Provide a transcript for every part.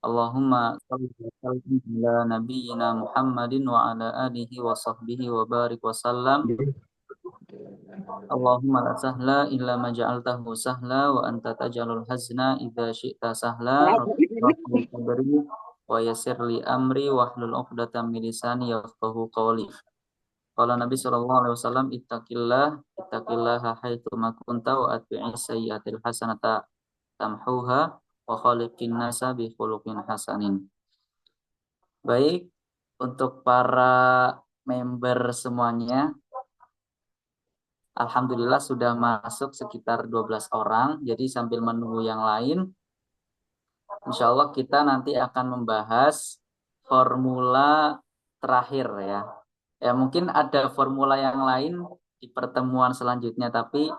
Allahumma salli wa sallim ala nabiyyina Muhammadin wa ala alihi wa sahbihi wa barik wa sallam. Allahumma la sahla illa ma ja'altahu sahla wa anta taj'alul hazna idza syi'ta sahla. Rabbi shrah li sadri wa yassir li amri wahlul 'uqdatam min lisani yafqahu qawli. Qala Nabi sallallahu alaihi wasallam ittaqillaha haitsu ma kunta wa atbi'is sayyi'atil hasanata tamhuha wa khaliqin nasa bi khuluqin hasanin. Baik, untuk para member semuanya, alhamdulillah sudah masuk sekitar 12 orang. Jadi sambil menunggu yang lain, insya Allah kita nanti akan membahas formula terakhir ya. Ya mungkin ada formula yang lain di pertemuan selanjutnya, tapi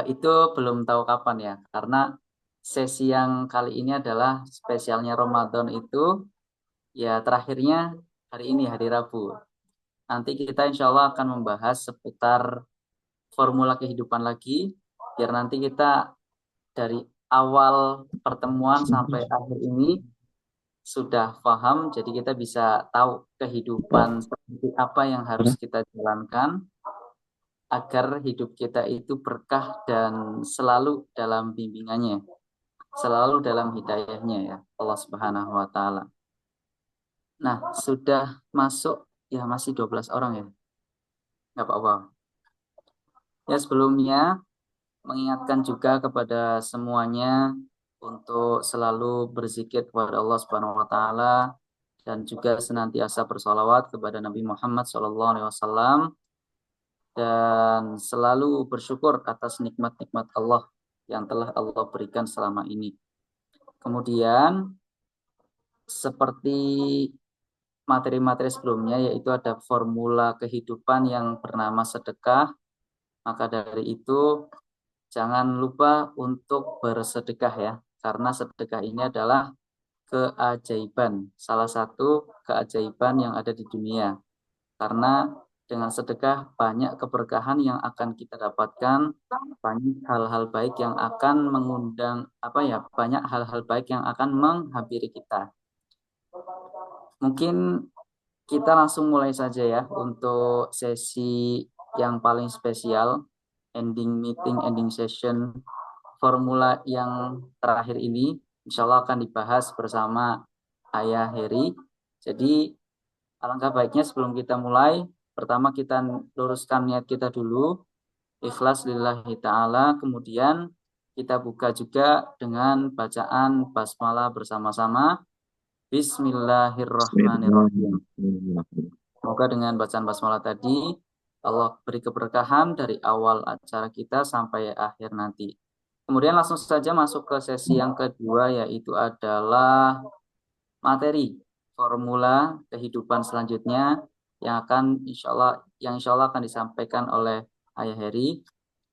itu belum tahu kapan ya. Karena sesi yang kali ini adalah spesialnya Ramadan itu ya terakhirnya hari ini, hari Rabu. Nanti kita insya Allah akan membahas seputar formula kehidupan lagi, biar nanti kita dari awal pertemuan sampai akhir ini sudah paham, jadi kita bisa tahu kehidupan seperti apa yang harus kita jalankan agar hidup kita itu berkah dan selalu dalam bimbingannya, selalu dalam hidayahnya ya Allah Subhanahu wa taala. Nah, sudah masuk ya masih 12 orang ya. Nggak apa-apa. Ya sebelumnya mengingatkan juga kepada semuanya untuk selalu berzikir kepada Allah Subhanahu wa taala dan juga senantiasa bersolawat kepada Nabi Muhammad SAW dan selalu bersyukur atas nikmat-nikmat Allah yang telah Allah berikan selama ini. Kemudian seperti materi-materi sebelumnya yaitu ada formula kehidupan yang bernama sedekah. Maka dari itu jangan lupa untuk bersedekah ya, karena sedekah ini adalah keajaiban, salah satu keajaiban yang ada di dunia. Karena dengan sedekah banyak keberkahan yang akan kita dapatkan, banyak hal-hal baik yang akan mengundang banyak hal-hal baik yang akan menghampiri kita. Mungkin kita langsung mulai saja ya untuk sesi yang paling spesial, ending session formula yang terakhir ini insya Allah akan dibahas bersama Ayah Heri. Jadi alangkah baiknya sebelum kita mulai, pertama kita luruskan niat kita dulu, ikhlas lillahi ta'ala, kemudian kita buka juga dengan bacaan basmalah bersama-sama. Bismillahirrahmanirrahim. Semoga dengan bacaan basmalah tadi Allah beri keberkahan dari awal acara kita sampai akhir nanti. Kemudian langsung saja masuk ke sesi yang kedua, yaitu adalah materi formula kehidupan selanjutnya yang insya Allah akan disampaikan oleh Ayah Heri.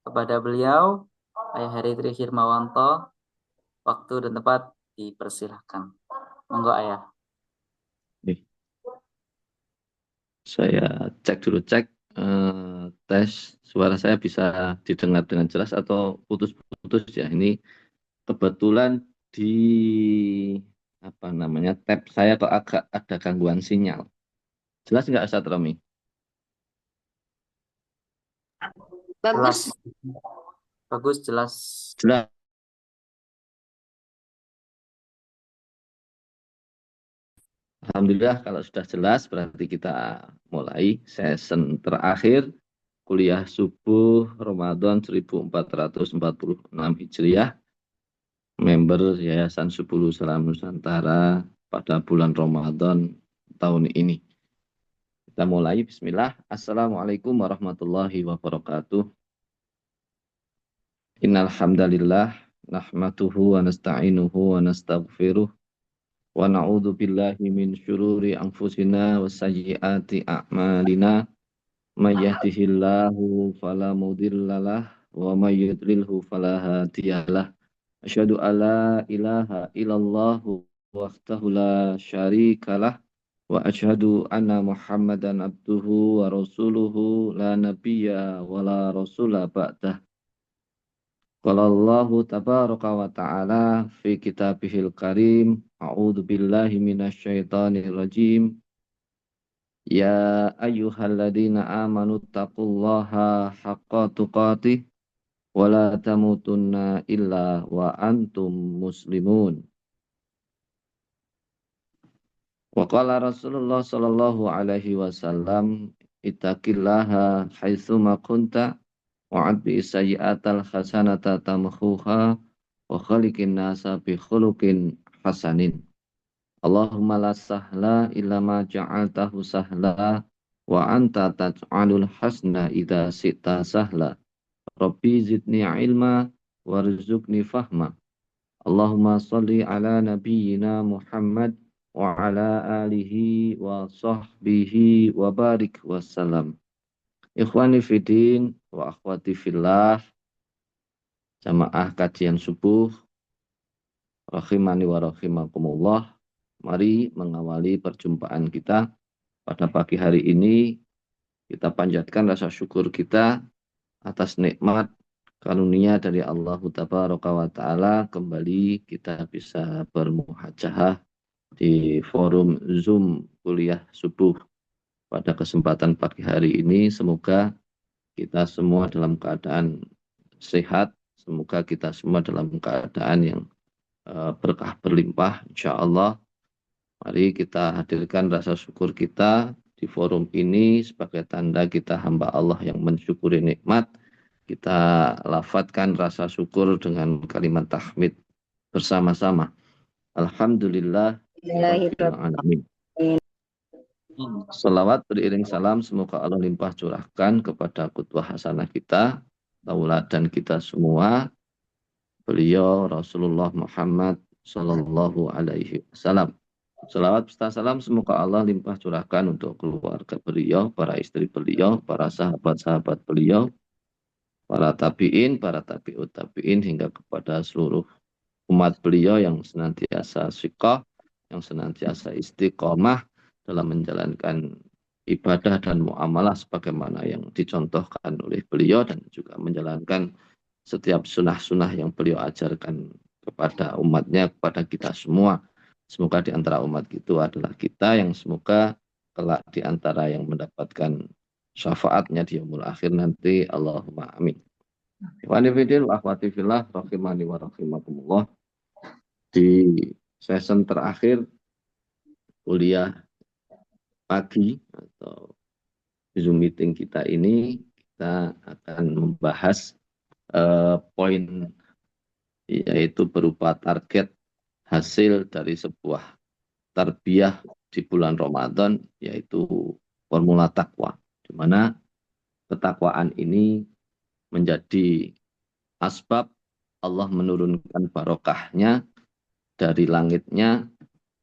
Kepada beliau, Ayah Heri Tri Hirmawanto, waktu dan tempat dipersilahkan. Monggo Ayah. Saya cek dulu, tes suara saya bisa didengar dengan jelas atau putus-putus ya. Ini kebetulan di tab saya kok agak ada gangguan sinyal. Jelas nggak Ustaz Romi? Bagus. Bagus, jelas. Jelas. Alhamdulillah kalau sudah jelas berarti kita mulai session terakhir kuliah subuh Ramadan 1446 Hijriah, member Yayasan Subulu Salam Nusantara pada bulan Ramadan tahun ini. Kita mulai, bismillah. Assalamualaikum warahmatullahi wabarakatuh. Innal hamdalillah nahmaduhu wa nasta'inuhu wa nastaghfiruh wa na'udzu billahi min syururi anfusina wa sayyiati a'malina. May yahdihillahu fala mudhillalah wa may yudlilhu fala hadiyalah. Asyhadu alla ilaha illallah wahdahu la syarikalah wa asyhadu anna Muhammadan abduhu wa rasuluhu la nabiyya wa la rasula ba'dah. Qala Allahu tabaraka wa ta'ala fi kitabihil karim. A'udzu billahi minasyaitonir rajim. Ya ayyuhalladzina amanu taqullaha haqqa tuqatih wa la tamutunna illa wa antum muslimun. Wa qala Rasulullah sallallahu alaihi wasallam ittaqillaha haitsu ma kunta wa'adbi sayyi'atal hasanata tamhuha wa khaliqin nasa bi khuluqin hasanin. Allahumma la sahla illa ma ja'altahu sahla wa anta taj'alul hasna idza sita sahla. Rabbi zidni ilma warzuqni fahma. Allahumma salli ala nabiyyina Muhammad wa ala alihi wa sahbihi wa barik wassalam. Ikhwani fidin wa akhwati fillah, jamaah kajian subuh, rahimani wa rahimakumullah. Mari mengawali perjumpaan kita pada pagi hari ini. Kita panjatkan rasa syukur kita atas nikmat karunia dari Allah Tabaraka wa Ta'ala. Kembali kita bisa bermuhajahah di forum Zoom kuliah subuh pada kesempatan pagi hari ini. Semoga kita semua dalam keadaan sehat, semoga kita semua dalam keadaan yang berkah berlimpah, insya Allah. Mari kita hadirkan rasa syukur kita di forum ini sebagai tanda kita hamba Allah yang mensyukuri nikmat. Kita lafadzkan rasa syukur dengan kalimat tahmid bersama-sama. Alhamdulillah Rabbil Alamin. Salawat beriring salam semoga Allah limpah curahkan kepada qudwah hasanah kita, tauladan kita semua, beliau Rasulullah Muhammad Sallallahu Alaihi Wasallam. Salawat serta salam semoga Allah limpah curahkan untuk keluarga beliau, para istri beliau, para sahabat-sahabat beliau, para tabi'in, para tabi'ut tabi'in, hingga kepada seluruh umat beliau yang senantiasa siqah, yang senantiasa istiqomah dalam menjalankan ibadah dan muamalah sebagaimana yang dicontohkan oleh beliau, dan juga menjalankan setiap sunnah-sunnah yang beliau ajarkan kepada umatnya, kepada kita semua. Semoga di antara umat itu adalah kita yang semoga kelak di antara yang mendapatkan syafaatnya di yaumul akhir nanti. Allahumma amin. Wa akhwati fillah rahimani wa rahimakumullah. Di season terakhir kuliah pagi atau Zoom meeting kita ini, kita akan membahas poin, yaitu berupa target hasil dari sebuah tarbiyah di bulan Ramadan, yaitu formula takwa, di mana ketakwaan ini menjadi asbab Allah menurunkan barokahnya dari langitnya,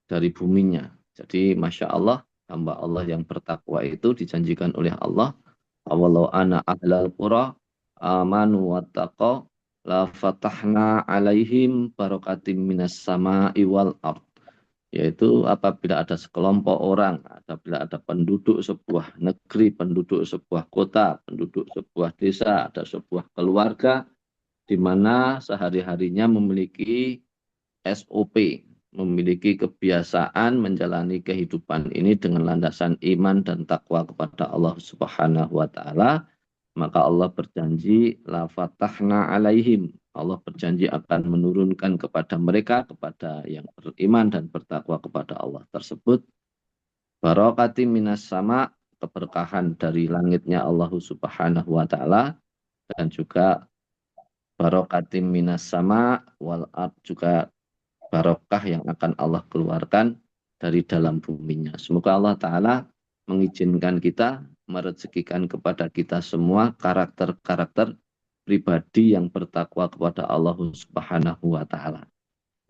dari buminya. Jadi Masya Allah, hamba Allah yang bertakwa itu dijanjikan oleh Allah, awalau ana ahlal qura amanu wattaqau la fatahna alaihim barokatim minas sama'i wal ard. Yaitu apabila ada sekelompok orang, apabila ada penduduk sebuah negeri, penduduk sebuah kota, penduduk sebuah desa, ada sebuah keluarga di mana sehari-harinya memiliki SOP, memiliki kebiasaan menjalani kehidupan ini dengan landasan iman dan takwa kepada Allah Subhanahu wa Ta'ala, maka Allah berjanji la fatahna alaihim, Allah berjanji akan menurunkan kepada mereka, kepada yang beriman dan bertakwa kepada Allah tersebut, barokati minas sama, keberkahan dari langitnya Allah Subhanahu wa Ta'ala, dan juga barokati minas sama wal ard, juga barokah yang akan Allah keluarkan dari dalam buminya. Semoga Allah Ta'ala mengizinkan kita, merezekikan kepada kita semua karakter-karakter pribadi yang bertakwa kepada Allah Subhanahu wa Ta'ala.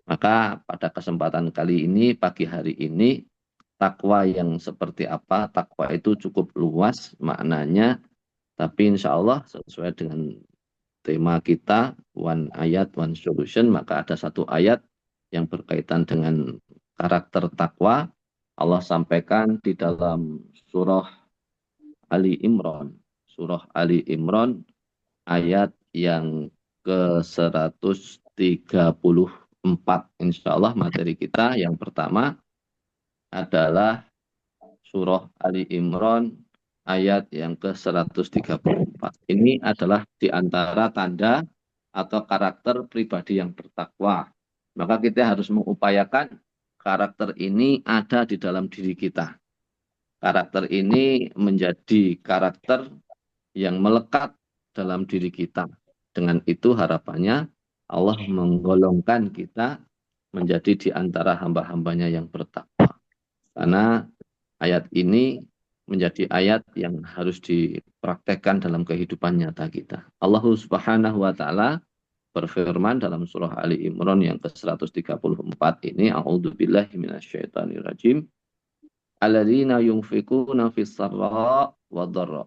Maka pada kesempatan kali ini, pagi hari ini, takwa yang seperti apa? Takwa itu cukup luas maknanya, tapi insya Allah sesuai dengan tema kita, one ayat, one solution, maka ada satu ayat yang berkaitan dengan karakter takwa. Allah sampaikan di dalam surah Ali Imran. Surah Ali Imran ayat yang ke-134. Insya Allah materi kita yang pertama adalah surah Ali Imran ayat yang ke-134. Ini adalah di antara tanda atau karakter pribadi yang bertakwa. Maka kita harus mengupayakan karakter ini ada di dalam diri kita. Karakter ini menjadi karakter yang melekat dalam diri kita. Dengan itu harapannya Allah menggolongkan kita menjadi di antara hamba-hambanya yang bertakwa. Karena ayat ini menjadi ayat yang harus dipraktekkan dalam kehidupan nyata kita. Allah Subhanahu wa taala berfirman dalam surah Ali Imran yang ke-134 ini, a'udzubillahi minasyaitonirrajim. Alladzina yunfikuna fis sarra wa dharra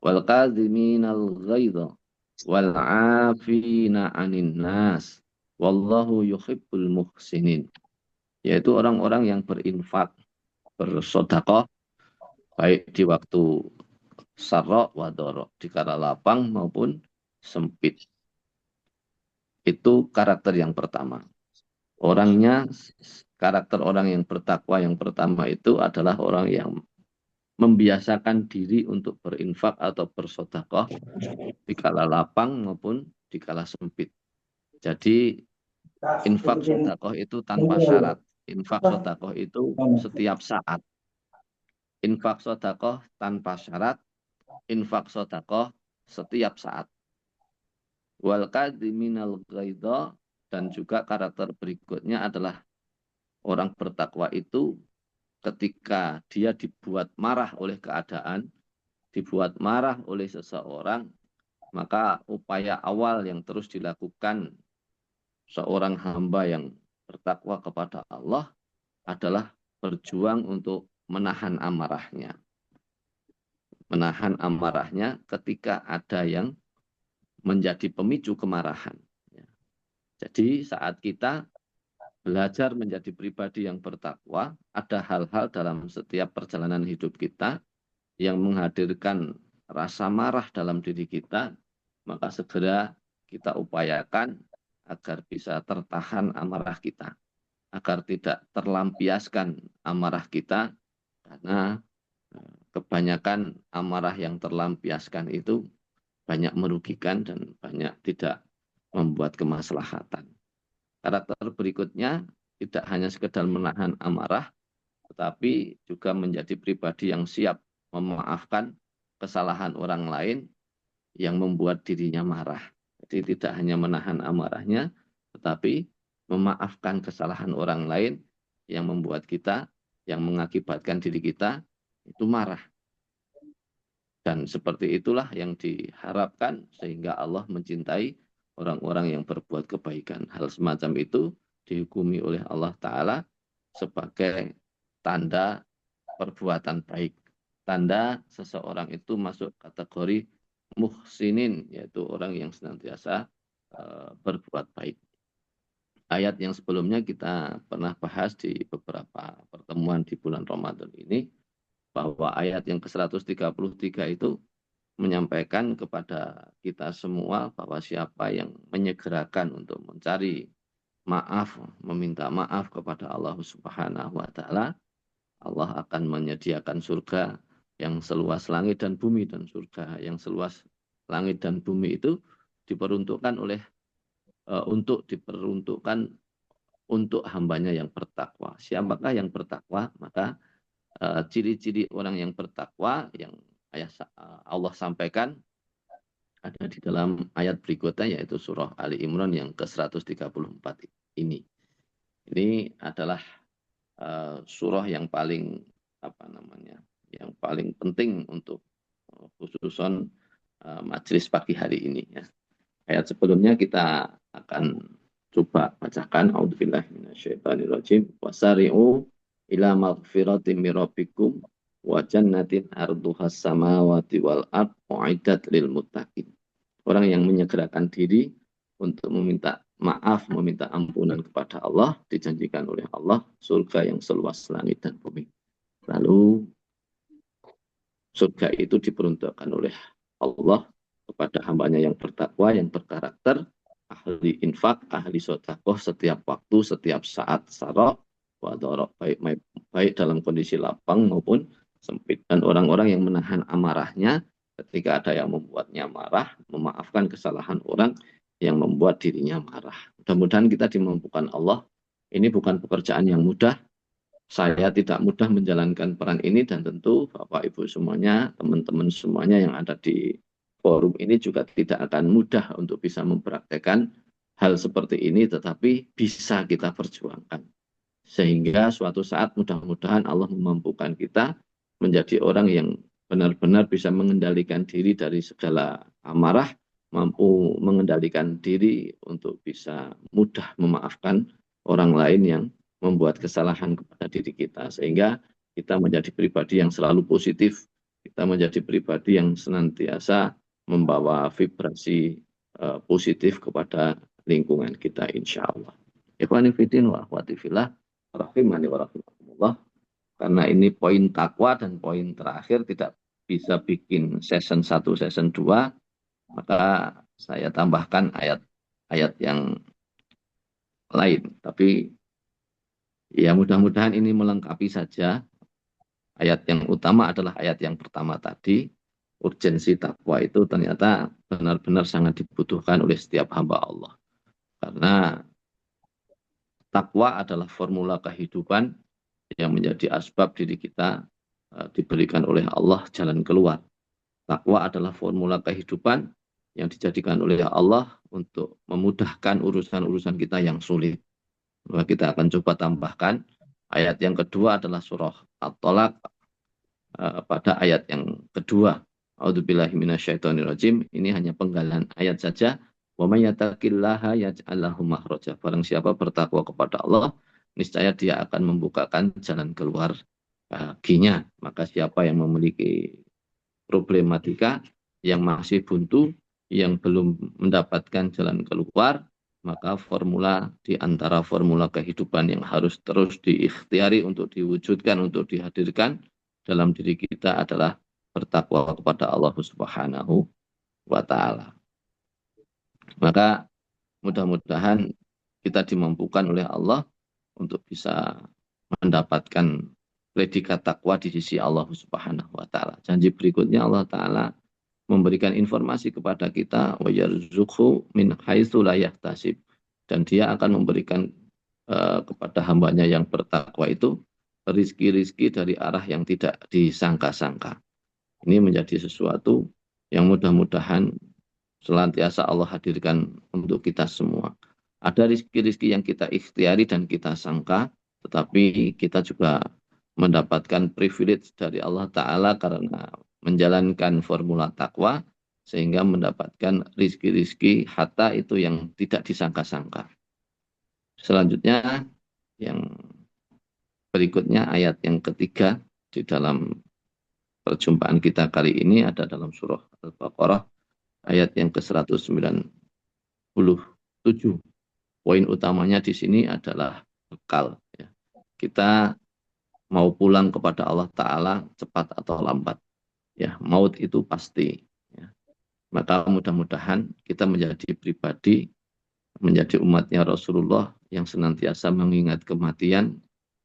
wal kadhiminal ghaidha wal 'afina 'anil nas wallahu yuhibbul muhsinin. Yaitu orang-orang yang berinfak, bersedekah baik di waktu sarra wa dharra, di kala lapang maupun sempit. Itu karakter yang pertama. Orangnya, karakter orang yang bertakwa yang pertama itu adalah orang yang membiasakan diri untuk berinfak atau bersedekah di kala lapang maupun di kala sempit. Jadi infak sedekah itu tanpa syarat. Infak sedekah itu setiap saat. Infak sedekah tanpa syarat. Infak sedekah setiap saat. Wal kadhiminal ghaidha, dan juga karakter berikutnya adalah orang bertakwa itu ketika dia dibuat marah oleh keadaan, dibuat marah oleh seseorang, maka upaya awal yang terus dilakukan seorang hamba yang bertakwa kepada Allah adalah berjuang untuk menahan amarahnya. Menahan amarahnya ketika ada yang menjadi pemicu kemarahan. Jadi saat kita belajar menjadi pribadi yang bertakwa, ada hal-hal dalam setiap perjalanan hidup kita yang menghadirkan rasa marah dalam diri kita, maka segera kita upayakan agar bisa tertahan amarah kita, agar tidak terlampiaskan amarah kita, karena kebanyakan amarah yang terlampiaskan itu banyak merugikan dan banyak tidak membuat kemaslahatan. Karakter berikutnya tidak hanya sekedar menahan amarah, tetapi juga menjadi pribadi yang siap memaafkan kesalahan orang lain yang membuat dirinya marah. Jadi tidak hanya menahan amarahnya, tetapi memaafkan kesalahan orang lain yang membuat kita, yang mengakibatkan diri kita itu marah. Dan seperti itulah yang diharapkan sehingga Allah mencintai orang-orang yang berbuat kebaikan. Hal semacam itu dihukumi oleh Allah Ta'ala sebagai tanda perbuatan baik. Tanda seseorang itu masuk kategori muhsinin, yaitu orang yang senantiasa berbuat baik. Ayat yang sebelumnya kita pernah bahas di beberapa pertemuan di bulan Ramadan ini, bahwa ayat yang ke-133 itu menyampaikan kepada kita semua bahwa siapa yang menyegerakan untuk mencari maaf, meminta maaf kepada Allah Subhanahu wa taala, Allah akan menyediakan surga yang seluas langit dan bumi, dan surga yang seluas langit dan bumi itu diperuntukkan untuk diperuntukkan untuk hambanya yang bertakwa. Siapakah yang bertakwa? Maka ciri-ciri orang yang bertakwa yang Allah sampaikan ada di dalam ayat berikutnya, yaitu surah Ali Imran yang ke-134 ini. Ini adalah surah yang paling yang paling penting untuk khususon majelis pagi hari ini. Ya. Ayat sebelumnya kita akan coba bacakan. A'udzubillahi minasyaitonirrajim. Wasari'u ila maghfiratin min rabbikum wa jannatin arduhas samawati wal ard uiddat lil muttaqin. Orang yang menyegerakan diri untuk meminta maaf, meminta ampunan kepada Allah, dijanjikan oleh Allah surga yang seluas langit dan bumi. Lalu surga itu diperuntukkan oleh Allah kepada hambanya yang bertakwa, yang berkarakter, ahli infak, ahli sedekah setiap waktu, setiap saat, sarok, wadorok, baik dalam kondisi lapang maupun sempit. Dan orang-orang yang menahan amarahnya ketika ada yang membuatnya marah, memaafkan kesalahan orang yang membuat dirinya marah. Mudah-mudahan kita dimampukan Allah. Ini bukan pekerjaan yang mudah. Saya tidak mudah menjalankan peran ini dan tentu Bapak Ibu semuanya, teman-teman semuanya yang ada di forum ini juga tidak akan mudah untuk bisa mempraktekkan hal seperti ini, tetapi bisa kita perjuangkan. Sehingga suatu saat mudah-mudahan Allah memampukan kita menjadi orang yang benar-benar bisa mengendalikan diri dari segala amarah, mampu mengendalikan diri untuk bisa mudah memaafkan orang lain yang membuat kesalahan kepada diri kita. Sehingga kita menjadi pribadi yang selalu positif, kita menjadi pribadi yang senantiasa membawa vibrasi positif kepada lingkungan kita insya Allah. Ikhwani fillah wa akhwati fillah, rahimani wa rahimakumullah. Karena ini poin takwa dan poin terakhir tidak bisa bikin season 1, season 2, maka saya tambahkan ayat-ayat yang lain. Tapi ya mudah-mudahan ini melengkapi saja. Ayat yang utama adalah ayat yang pertama tadi. Urgensi takwa itu ternyata benar-benar sangat dibutuhkan oleh setiap hamba Allah. Karena takwa adalah formula kehidupan yang menjadi asbab diri kita diberikan oleh Allah jalan keluar. Takwa adalah formula kehidupan yang dijadikan oleh Allah untuk memudahkan urusan-urusan kita yang sulit. Maka kita akan coba tambahkan ayat yang kedua adalah surah At-Tolak pada ayat yang kedua. A'udzubillahi minasyaitonirrajim. Ini hanya penggalan ayat saja. Wa may yattaqillaha yaj'al lahu makhraja. Barang siapa bertakwa kepada Allah, niscaya dia akan membukakan jalan keluar baginya. Maka siapa yang memiliki problematika, yang masih buntu, yang belum mendapatkan jalan keluar, maka formula di antara formula kehidupan yang harus terus diikhtiari untuk diwujudkan, untuk dihadirkan dalam diri kita adalah bertakwa kepada Allah Subhanahu wa Ta'ala. Maka mudah-mudahan kita dimampukan oleh Allah untuk bisa mendapatkan predikat takwa di sisi Allah Subhanahu wa Ta'ala. Janji berikutnya Allah Ta'ala memberikan informasi kepada kita, wa yarzuqhu min haitsu la yahtasib, dan dia akan memberikan kepada hambanya yang bertakwa itu rizki-rizki dari arah yang tidak disangka-sangka. Ini menjadi sesuatu yang mudah-mudahan senantiasa Allah hadirkan untuk kita semua. Ada rizki-rizki yang kita ikhtiari dan kita sangka, tetapi kita juga mendapatkan privilege dari Allah Ta'ala karena menjalankan formula takwa, sehingga mendapatkan rizki-rizki hatta itu yang tidak disangka-sangka. Selanjutnya, yang berikutnya ayat yang ketiga di dalam perjumpaan kita kali ini ada dalam surah Al-Baqarah ayat yang ke-197. Poin utamanya di sini adalah bekal. Ya. Kita mau pulang kepada Allah Ta'ala cepat atau lambat. Ya, maut itu pasti. Ya. Maka mudah-mudahan kita menjadi pribadi, menjadi umatnya Rasulullah yang senantiasa mengingat kematian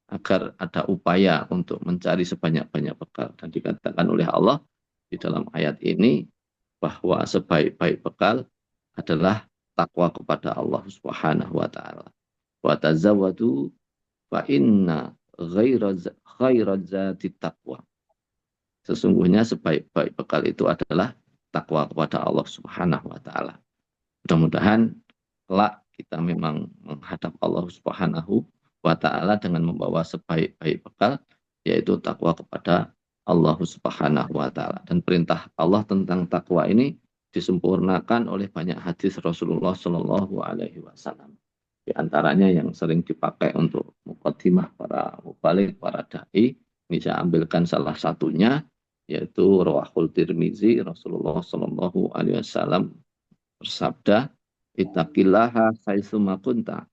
agar ada upaya untuk mencari sebanyak-banyak bekal. Dan dikatakan oleh Allah di dalam ayat ini bahwa sebaik-baik bekal adalah takwa kepada Allah Subhanahu wa Ta'ala. Wa tazawwadu fa inna ghaira zati taqwa. Sesungguhnya sebaik-baik bekal itu adalah takwa kepada Allah Subhanahu wa Ta'ala. Mudah-mudahan kelak kita memang menghadap Allah Subhanahu wa Ta'ala dengan membawa sebaik-baik bekal, yaitu takwa kepada Allah Subhanahu wa Ta'ala. Dan perintah Allah tentang takwa ini disempurnakan oleh banyak hadis Rasulullah Shallallahu Alaihi Wasallam. Di antaranya yang sering dipakai untuk muqaddimah para mubalik, para dai, ini saya ambilkan salah satunya, yaitu Rawahul Tirmizi. Rasulullah Shallallahu Alaihi Wasallam bersabda, ittaqillaha haitsuma kunta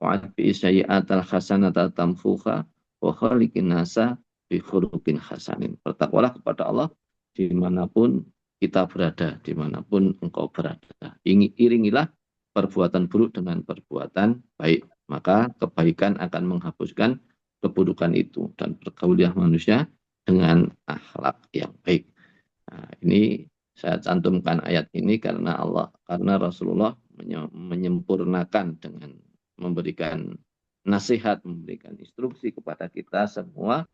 wa'adbi sayyi'atal hasanata tamfuha wa khaliqin nasa bi khuluqin hasanin. Bertakwalah kepada Allah dimanapun kita berada, dimanapun engkau berada. Iringilah perbuatan buruk dengan perbuatan baik. Maka kebaikan akan menghapuskan keburukan itu dan bergauliah manusia dengan akhlak yang baik. Nah, ini saya cantumkan ayat ini karena Rasulullah menyempurnakan dengan memberikan nasihat, memberikan instruksi kepada kita semua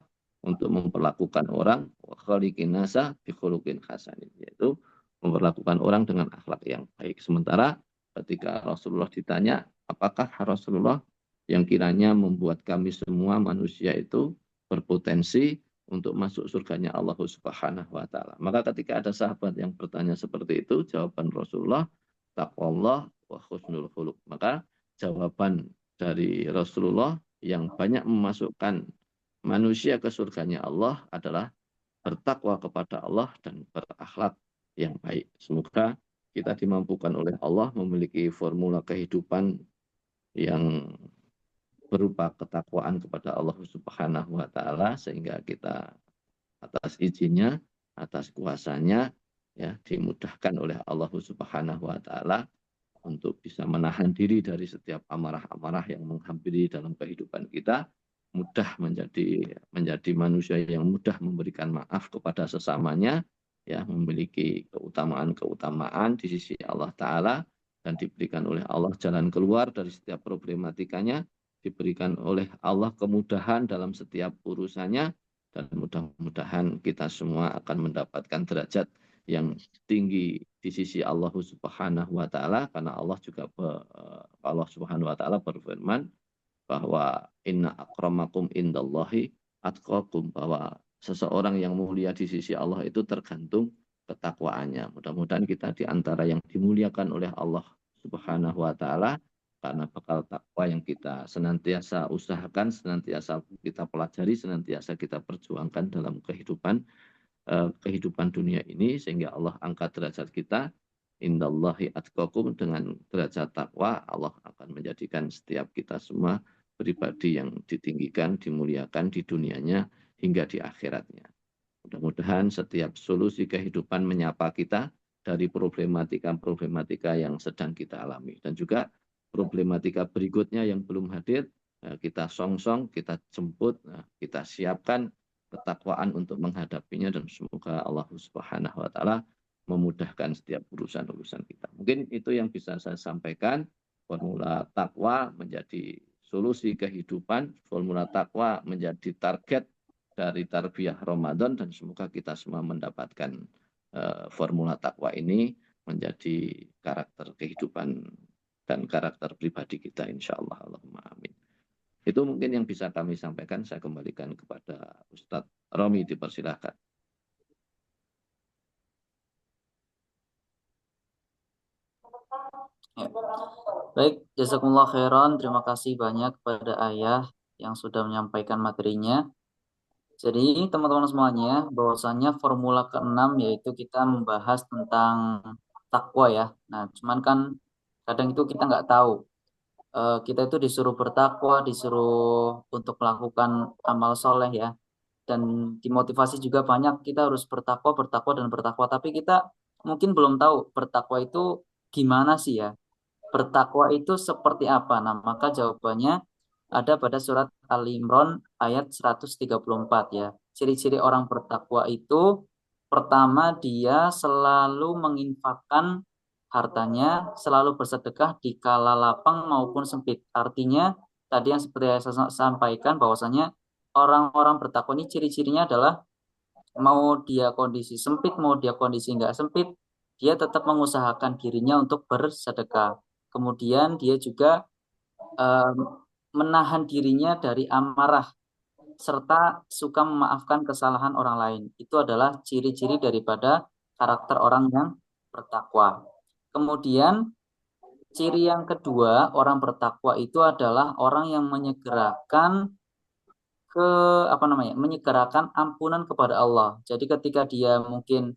untuk memperlakukan orang wa khaliqin nasa bi khuluqin hasanin, yaitu memperlakukan orang dengan akhlak yang baik. Sementara ketika Rasulullah ditanya, apakah Rasulullah yang kiranya membuat kami semua manusia itu berpotensi untuk masuk surganya Allah Subhanahu wa taala. Maka ketika ada sahabat yang bertanya seperti itu, jawaban Rasulullah taqwallah wa husnul khuluq. Maka jawaban dari Rasulullah yang banyak memasukkan manusia ke surganya Allah adalah bertakwa kepada Allah dan berakhlak yang baik. Semoga kita dimampukan oleh Allah memiliki formula kehidupan yang berupa ketakwaan kepada Allah Subhanahu wa taala sehingga kita atas izinnya, atas kuasanya ya dimudahkan oleh Allah Subhanahu wa taala untuk bisa menahan diri dari setiap amarah-amarah yang menghampiri dalam kehidupan kita, mudah menjadi manusia yang mudah memberikan maaf kepada sesamanya, ya memiliki keutamaan-keutamaan di sisi Allah Taala dan diberikan oleh Allah jalan keluar dari setiap problematikanya, diberikan oleh Allah kemudahan dalam setiap urusannya, dan mudah-mudahan kita semua akan mendapatkan derajat yang tinggi di sisi Allah Subhanahu wa taala karena Allah Subhanahu wa taala berfirman bahwa inna akramakum indallahi atqakum, bahwa seseorang yang mulia di sisi Allah itu tergantung ketakwaannya. Mudah-mudahan kita di antara yang dimuliakan oleh Allah Subhanahu wa taala karena bekal takwa yang kita senantiasa usahakan, senantiasa kita pelajari, senantiasa kita perjuangkan dalam kehidupan dunia ini sehingga Allah angkat derajat kita indallahi atqakum. Dengan derajat takwa Allah akan menjadikan setiap kita semua pribadi yang ditinggikan, dimuliakan di dunianya hingga di akhiratnya. Mudah-mudahan setiap solusi kehidupan menyapa kita dari problematika-problematika yang sedang kita alami dan juga problematika berikutnya yang belum hadir, kita songsong, kita jemput, kita siapkan ketakwaan untuk menghadapinya dan semoga Allah Subhanahu wa taala memudahkan setiap urusan-urusan kita. Mungkin itu yang bisa saya sampaikan. Formula takwa menjadi solusi kehidupan, formula takwa menjadi target dari tarbiyah Ramadan dan semoga kita semua mendapatkan formula takwa ini menjadi karakter kehidupan dan karakter pribadi kita insya Allah. Allahumma amin. Itu mungkin yang bisa kami sampaikan. Saya kembalikan kepada Ustadz Romi, dipersilahkan. Ya. Baik, jazakumullah khairan. Terima kasih banyak kepada Ayah yang sudah menyampaikan materinya. Jadi teman-teman semuanya, bahwasannya formula keenam yaitu kita membahas tentang takwa ya. Nah, cuman kan kadang itu kita nggak tahu. Kita itu disuruh bertakwa, disuruh untuk melakukan amal soleh ya. Dan dimotivasi juga banyak, kita harus bertakwa, bertakwa, dan bertakwa. Tapi kita mungkin belum tahu bertakwa itu gimana sih ya. Bertakwa itu seperti apa? Nah, maka jawabannya ada pada surat Al-Imran ayat 134 ya. Ciri-ciri orang bertakwa itu pertama dia selalu menginfakkan hartanya, selalu bersedekah di kala lapang maupun sempit. Artinya tadi yang seperti saya sampaikan bahwasanya orang-orang bertakwa ini ciri-cirinya adalah mau dia kondisi sempit, mau dia kondisi nggak sempit, dia tetap mengusahakan dirinya untuk bersedekah. Kemudian dia juga eh, menahan dirinya dari amarah serta suka memaafkan kesalahan orang lain. Itu adalah ciri-ciri daripada karakter orang yang bertakwa. Kemudian ciri yang kedua orang bertakwa itu adalah orang yang menyegerakan ke apa namanya? Menyegerakan ampunan kepada Allah. Jadi ketika dia mungkin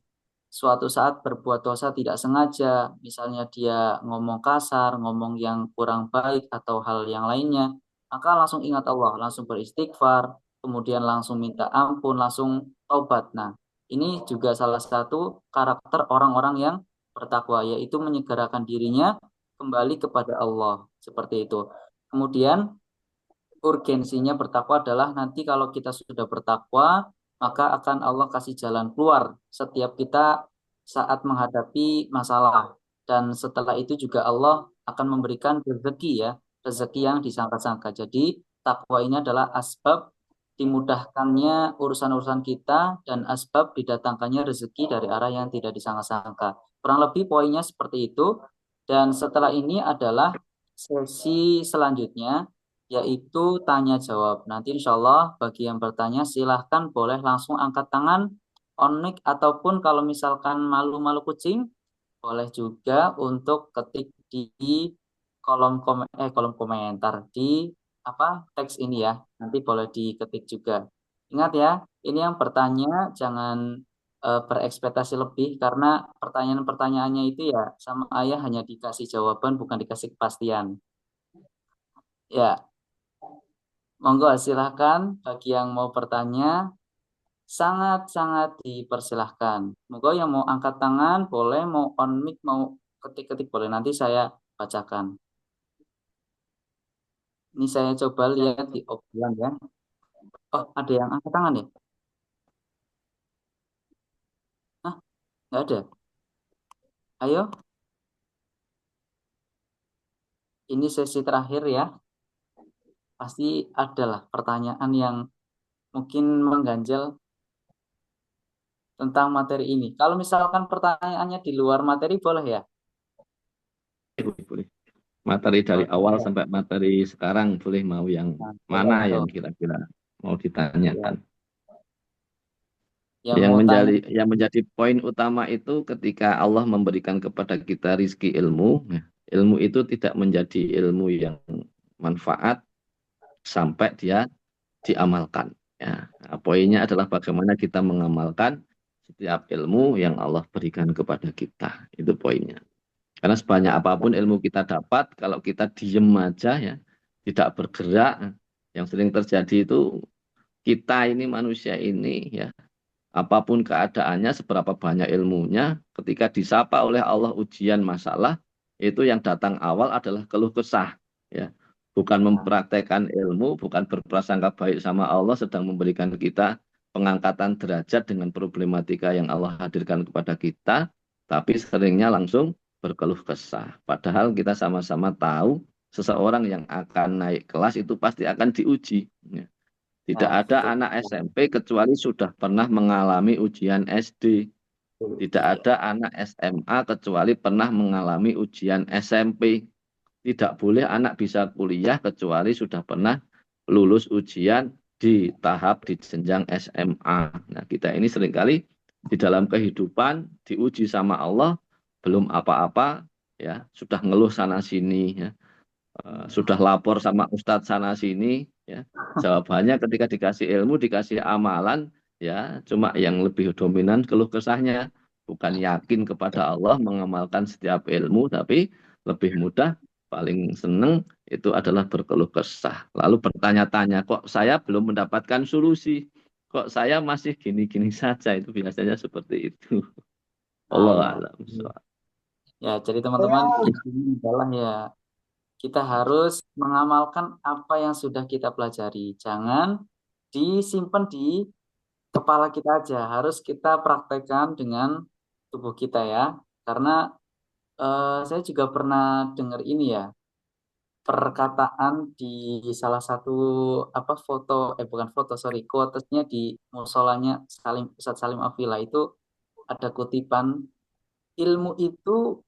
suatu saat berbuat dosa tidak sengaja, misalnya dia ngomong kasar, ngomong yang kurang baik atau hal yang lainnya, maka langsung ingat Allah, langsung beristighfar, kemudian langsung minta ampun, langsung taubat. Nah, ini juga salah satu karakter orang-orang yang bertakwa, yaitu menyegerakan dirinya, kembali kepada Allah. Seperti itu. Kemudian urgensinya bertakwa adalah nanti kalau kita sudah bertakwa, maka akan Allah kasih jalan keluar setiap kita saat menghadapi masalah. Dan setelah itu juga Allah akan memberikan rezeki ya, rezeki yang disangka-sangka. Jadi takwa ini adalah asbab dimudahkannya urusan-urusan kita dan asbab didatangkannya rezeki dari arah yang tidak disangka-sangka. Kurang lebih poinnya seperti itu. Dan setelah ini adalah sesi selanjutnya yaitu tanya jawab. Nanti insya Allah bagi yang bertanya silahkan boleh langsung angkat tangan, on mic ataupun kalau misalkan malu-malu kucing boleh juga untuk ketik di kolom komentar di apa teks ini ya. Nanti boleh diketik juga. Ingat ya, ini yang bertanya jangan berekspektasi lebih karena pertanyaan-pertanyaannya itu ya sama ayah hanya dikasih jawaban bukan dikasih kepastian. Ya, monggo silahkan bagi yang mau bertanya sangat-sangat dipersilahkan. Monggo yang mau angkat tangan boleh, mau on mic, mau ketik-ketik boleh. Nanti saya bacakan. Ini saya coba lihat di obrolan ya. Oh, ada yang angkat tangan ya? Nah, nggak ada. Ayo, ini sesi terakhir ya. Pasti adalah pertanyaan yang mungkin mengganjal tentang materi ini. Kalau misalkan pertanyaannya di luar materi boleh ya? Boleh, boleh. Materi dari awal Oke. sampai materi sekarang boleh, mau yang Nah, mana yang oh, kira-kira mau ya. ditanyakan. Yang mau tanya, Yang menjadi poin utama itu ketika Allah memberikan kepada kita rizki ilmu, ya, ilmu itu tidak menjadi ilmu yang manfaat sampai dia diamalkan. Ya, nah, poinnya adalah bagaimana kita mengamalkan setiap ilmu yang Allah berikan kepada kita. Itu poinnya. Karena sebanyak apapun ilmu kita dapat, kalau kita diem aja ya, tidak bergerak, yang sering terjadi itu kita ini manusia ini ya, apapun keadaannya, seberapa banyak ilmunya, ketika disapa oleh Allah ujian masalah, itu yang datang awal adalah keluh kesah. Ya. Bukan mempraktekkan ilmu, bukan berprasangka baik sama Allah, sedang memberikan kita pengangkatan derajat dengan problematika yang Allah hadirkan kepada kita, tapi seringnya langsung berkeluh kesah. Padahal kita sama-sama tahu seseorang yang akan naik kelas itu pasti akan diuji. Ya. Tidak nah, ada betul. anak SMP kecuali sudah pernah mengalami ujian SD. Tidak Iya. ada anak SMA kecuali pernah mengalami ujian SMP. Tidak boleh anak bisa kuliah kecuali sudah pernah lulus ujian di tahap di jenjang SMA. Nah, kita ini seringkali di dalam kehidupan diuji sama Allah, belum apa-apa, ya sudah ngeluh sana sini, ya. Sudah lapor sama Ustadz sana sini, ya jawabannya ketika dikasih ilmu dikasih amalan, ya cuma yang lebih dominan keluh kesahnya, bukan yakin kepada Allah mengamalkan setiap ilmu, tapi lebih mudah paling seneng itu adalah berkeluh kesah lalu bertanya-tanya, kok saya belum mendapatkan solusi, kok saya masih gini-gini saja, itu biasanya seperti itu. Nah, Allah ya. alam. Ya, jadi teman-teman intinya adalah ya kita harus mengamalkan apa yang sudah kita pelajari. Jangan disimpan di kepala kita aja, harus kita praktekkan dengan tubuh kita ya. Karena saya juga pernah dengar ini ya, perkataan di salah satu apa foto bukan foto sorry quotesnya di musolanya Ustadz Salim Afila itu ada kutipan ilmu itu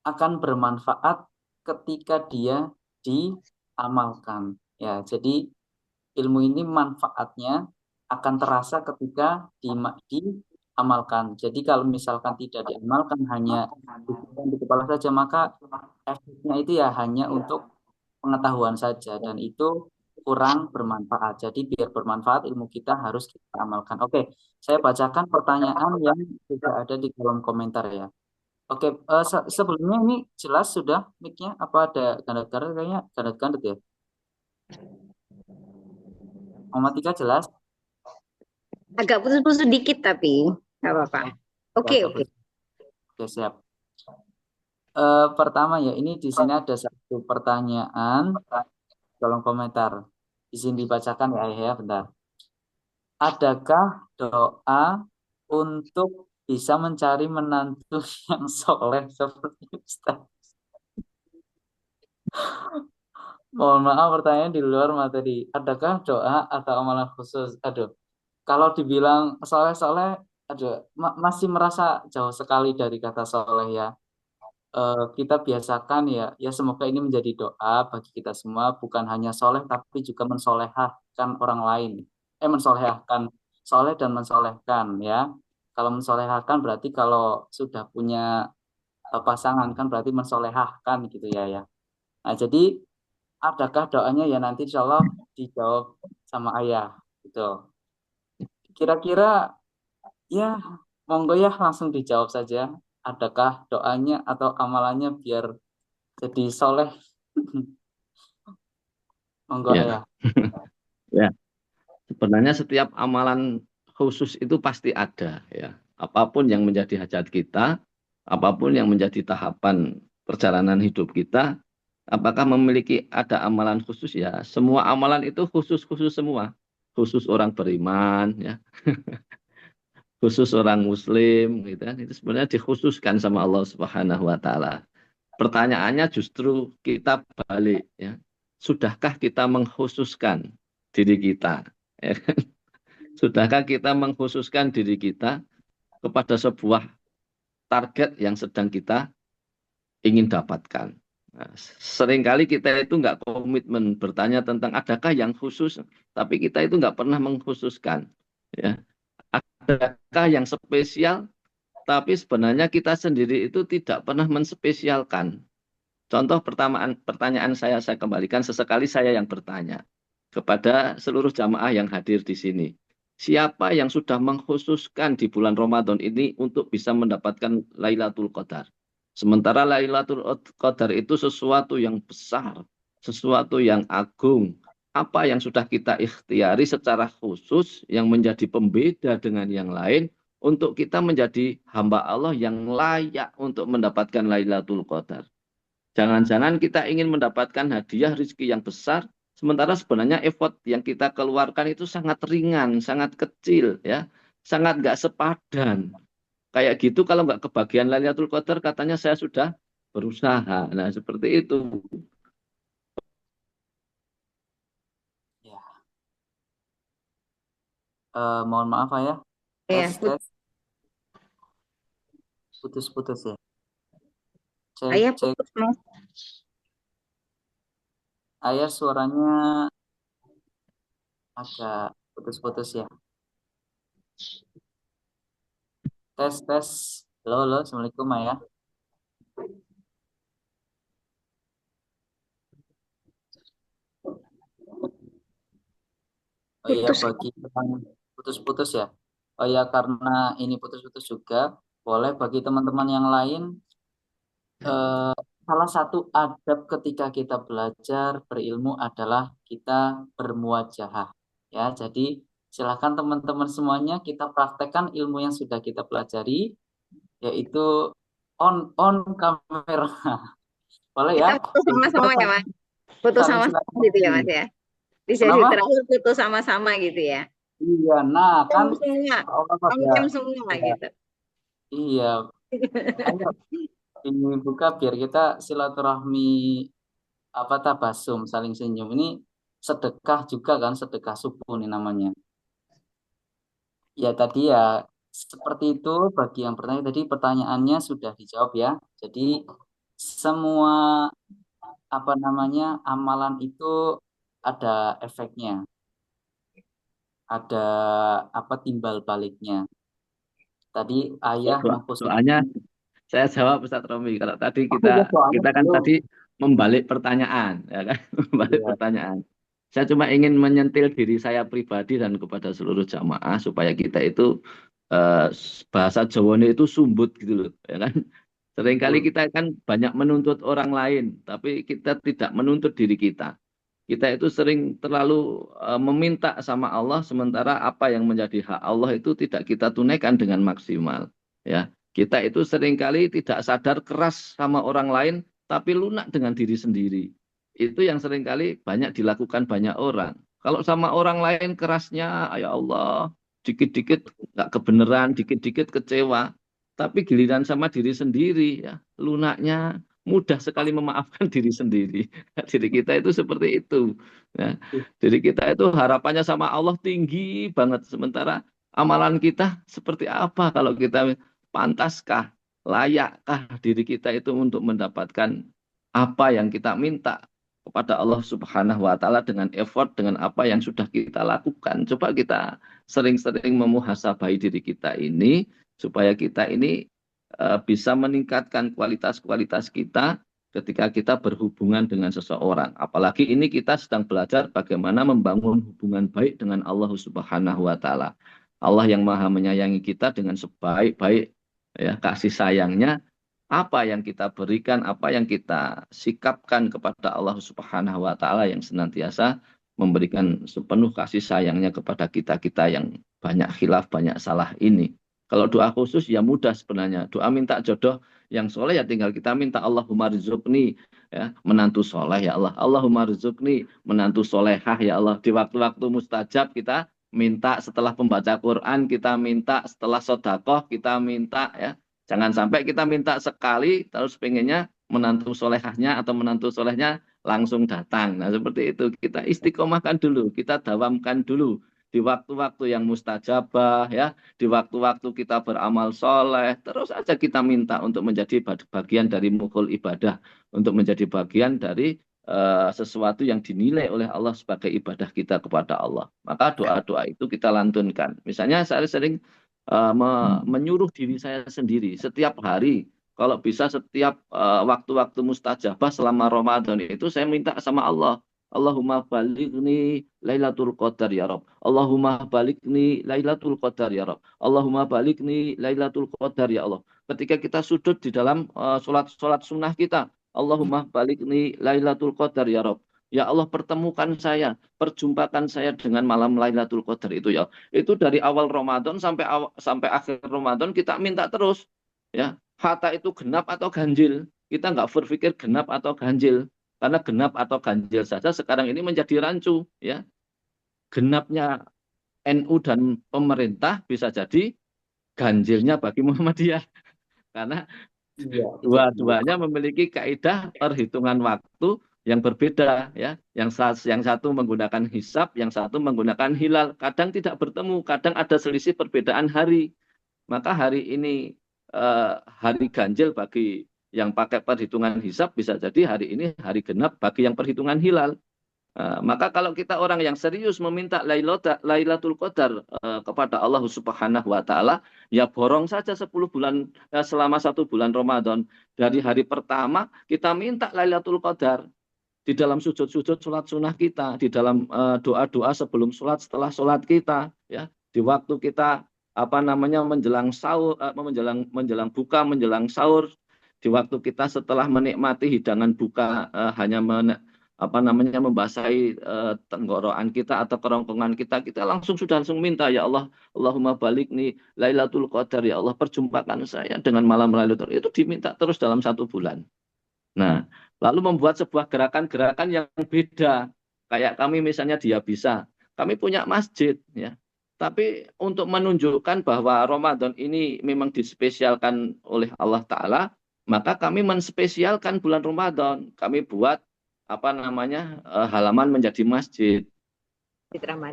akan bermanfaat ketika dia diamalkan ya jadi ilmu ini manfaatnya akan terasa ketika diamalkan jadi kalau misalkan tidak diamalkan hanya disimpan di kepala saja maka efeknya itu ya hanya untuk pengetahuan saja dan itu kurang bermanfaat. Jadi biar bermanfaat ilmu kita harus kita amalkan. Oke, saya bacakan pertanyaan yang sudah ada di kolom komentar ya. Oke, sebelumnya ini jelas sudah mic-nya apa ada gandat-gandat kayaknya gandat-gandat ya. Muhammadika jelas? Agak putus-putus dikit tapi nggak apa-apa. Oke, Ya, oke. oke, siap. Pertama ya, ini di sini ada satu pertanyaan, kolom komentar. Izin dibacakan ya, Ayah, ya, bentar. Adakah doa untuk bisa mencari menantu yang soleh seperti Ustaz? Mohon maaf pertanyaan di luar materi. Adakah doa atau amalan khusus? Aduh, kalau dibilang soleh-soleh, aduh, masih merasa jauh sekali dari kata soleh ya. Kita biasakan ya, ya semoga ini menjadi doa bagi kita semua, bukan hanya soleh tapi juga mensolehahkan orang lain. Mensolehahkan soleh dan mensolehkan ya. Kalau mensolehahkan berarti kalau sudah punya pasangan kan berarti mensolehahkan gitu ya ya. Nah jadi adakah doanya ya nanti insya Allah dijawab sama ayah gitu. Kira-kira ya monggo ya langsung dijawab saja. Adakah doanya atau amalannya biar jadi soleh? Monggo Ya, ayah. ya. Sebenarnya setiap amalan khusus itu pasti ada ya. Apapun yang menjadi hajat kita, apapun yang menjadi tahapan perjalanan hidup kita, apakah memiliki ada amalan khusus ya? Semua amalan itu khusus-khusus semua. Khusus orang beriman ya, khusus orang muslim gitu kan. Itu sebenarnya dikhususkan sama Allah Subhanahu wa taala. Pertanyaannya justru kita balik ya. Sudahkah kita mengkhususkan diri kita? Ya, sudahkah kita mengkhususkan diri kita kepada sebuah target yang sedang kita ingin dapatkan? Nah, seringkali kita itu nggak komitmen bertanya tentang adakah yang khusus, tapi kita itu nggak pernah mengkhususkan. Ya. Adakah yang spesial, tapi sebenarnya kita sendiri itu tidak pernah menspesialkan. Contoh pertanyaan saya kembalikan sesekali saya yang bertanya kepada seluruh jamaah yang hadir di sini. Siapa yang sudah mengkhususkan di bulan Ramadan ini untuk bisa mendapatkan Lailatul Qadar? Sementara Lailatul Qadar itu sesuatu yang besar, sesuatu yang agung. Apa yang sudah kita ikhtiari secara khusus yang menjadi pembeda dengan yang lain untuk kita menjadi hamba Allah yang layak untuk mendapatkan Lailatul Qadar. Jangan-jangan kita ingin mendapatkan hadiah rezeki yang besar, sementara sebenarnya effort yang kita keluarkan itu sangat ringan, sangat kecil, ya, sangat nggak sepadan. Kayak gitu kalau nggak kebagian Lailatul Qadar, katanya saya sudah berusaha. Nah, seperti itu. Ya. Mohon maaf ayah. Tes Ya, tes putus-putus ya. Cek ayah cek. putus mas. Ayah suaranya agak putus-putus ya. Tes tes. Halo halo. Assalamualaikum ayah. Oh iya Putus. bagi yang putus-putus ya. Oh iya karena ini putus-putus juga. Boleh bagi teman-teman yang lain. eh, Salah satu adab ketika kita belajar berilmu adalah kita bermuajahah. Ya, jadi silakan teman-teman semuanya kita praktekkan ilmu yang sudah kita pelajari, yaitu on kamera. Boleh ya? Kita putus Kita sama-sama ya mas. Putus saling sama-sama gitu ya silaturahmi. mas ya. Di sesi Kenapa? terakhir putus sama-sama gitu ya. Iya, nah Tem kan semua. Allah pada Tem semua ya, gitu. iya. Ayo ini buka biar kita silaturahmi apa tabasum saling senyum ini sedekah juga kan sedekah subuh nih namanya ya tadi ya seperti itu bagi yang bertanya tadi pertanyaannya sudah dijawab ya jadi semua apa namanya amalan itu ada efeknya ada apa timbal baliknya tadi ayah mengkhusus Soalnya saya jawab Ustaz Romi. Kalau tadi oh ya soalnya kita kan belum tadi membalik pertanyaan, ya kan? Membalik iya pertanyaan. Saya cuma ingin menyentil diri saya pribadi dan kepada seluruh jamaah supaya kita itu eh, bahasa Jawanya itu sumbut gitu loh, ya kan? Seringkali betul kita kan banyak menuntut orang lain, tapi kita tidak menuntut diri kita. Kita itu sering terlalu meminta sama Allah, sementara apa yang menjadi hak Allah itu tidak kita tunaikan dengan maksimal. Ya, Kita itu seringkali tidak sadar keras sama orang lain, tapi lunak dengan diri sendiri. Itu yang seringkali banyak dilakukan banyak orang. Kalau sama orang lain kerasnya, ya Allah, dikit-dikit nggak kebenaran, dikit-dikit kecewa. Tapi giliran sama diri sendiri, ya lunaknya mudah sekali memaafkan diri sendiri. Diri kita itu seperti itu. Ya. Diri kita itu harapannya sama Allah tinggi banget. Sementara amalan kita seperti apa kalau kita pantaskah, layakkah diri kita itu untuk mendapatkan apa yang kita minta kepada Allah Subhanahu wa taala dengan effort dengan apa yang sudah kita lakukan. Coba kita sering-sering memuhasabai diri kita ini supaya kita ini bisa meningkatkan kualitas-kualitas kita ketika kita berhubungan dengan seseorang. Apalagi ini kita sedang belajar bagaimana membangun hubungan baik dengan Allah Subhanahu wa taala. Allah yang Maha menyayangi kita dengan sebaik-baik ya kasih sayangnya, apa yang kita berikan, apa yang kita sikapkan kepada Allah Subhanahu wa taala yang senantiasa memberikan sepenuh kasih sayangnya kepada kita-kita yang banyak khilaf, banyak salah ini. Kalau doa khusus ya mudah sebenarnya. Doa minta jodoh yang soleh ya tinggal kita minta Allahumma rizukni ya menantu soleh ya Allah. Allahumma rizukni menantu solehah ya Allah. Di waktu-waktu mustajab kita minta, setelah pembaca Quran kita minta, setelah sodakoh kita minta ya. Jangan sampai kita minta sekali terus pengennya menantu solehahnya atau menantu solehnya langsung datang. Nah seperti itu kita istiqomahkan dulu, kita dawamkan dulu di waktu-waktu yang mustajabah ya, di waktu-waktu kita beramal soleh, terus aja kita minta untuk menjadi bagian dari mukul ibadah, untuk menjadi bagian dari sesuatu yang dinilai oleh Allah sebagai ibadah kita kepada Allah. Maka doa-doa itu kita lantunkan. Misalnya saya sering menyuruh diri saya sendiri setiap hari, kalau bisa setiap waktu-waktu mustajabah selama Ramadan itu saya minta sama Allah. Allahumma balighni Lailatul Qadar ya Rabb. Allahumma balighni Lailatul Qadar ya Rabb. Allahumma balighni Lailatul Qadar ya Allah. Ketika kita sujud di dalam sholat sunnah kita, Allahumma balighni Lailatul Qadar ya Rabb. Ya Allah pertemukan saya, perjumpakan saya dengan malam Lailatul Qadar itu ya. Itu dari awal Ramadan sampai akhir Ramadan kita minta terus. Ya, hatta itu genap atau ganjil. Kita nggak berpikir genap atau ganjil. Karena genap atau ganjil saja sekarang ini menjadi rancu. Ya, genapnya NU dan pemerintah bisa jadi ganjilnya bagi Muhammadiyah. Karena Iya, dua-duanya memiliki kaidah perhitungan waktu yang berbeda ya. Yang satu menggunakan hisab, yang satu menggunakan hilal. Kadang tidak bertemu, kadang ada selisih perbedaan hari. Maka hari ini hari ganjil bagi yang pakai perhitungan hisab bisa jadi hari ini hari genap bagi yang perhitungan hilal. Maka kalau kita orang yang serius meminta Lailatul Qadar kepada Allah Subhanahu wa taala, ya borong saja 10 bulan selama 1 bulan Ramadan. Dari hari pertama kita minta Lailatul Qadar di dalam sujud-sujud sholat sunnah kita, di dalam doa-doa sebelum sholat, setelah sholat kita, ya, di waktu kita menjelang sahur, menjelang buka, menjelang sahur, di waktu kita setelah menikmati hidangan buka hanya membasahi tenggorokan kita atau kerongkongan kita, kita langsung minta ya Allah, Allahumma balighni Lailatul Qadar ya Allah, perjumpakan saya dengan malam Lailatul Qadar. Itu diminta terus dalam 1 bulan. Nah, lalu membuat sebuah gerakan-gerakan yang beda. Kayak kami misalnya dia bisa, kami punya masjid ya. Tapi untuk menunjukkan bahwa Ramadan ini memang dispesialkan oleh Allah Ta'ala, maka kami menspesialkan bulan Ramadan. Kami buat halaman menjadi masjid.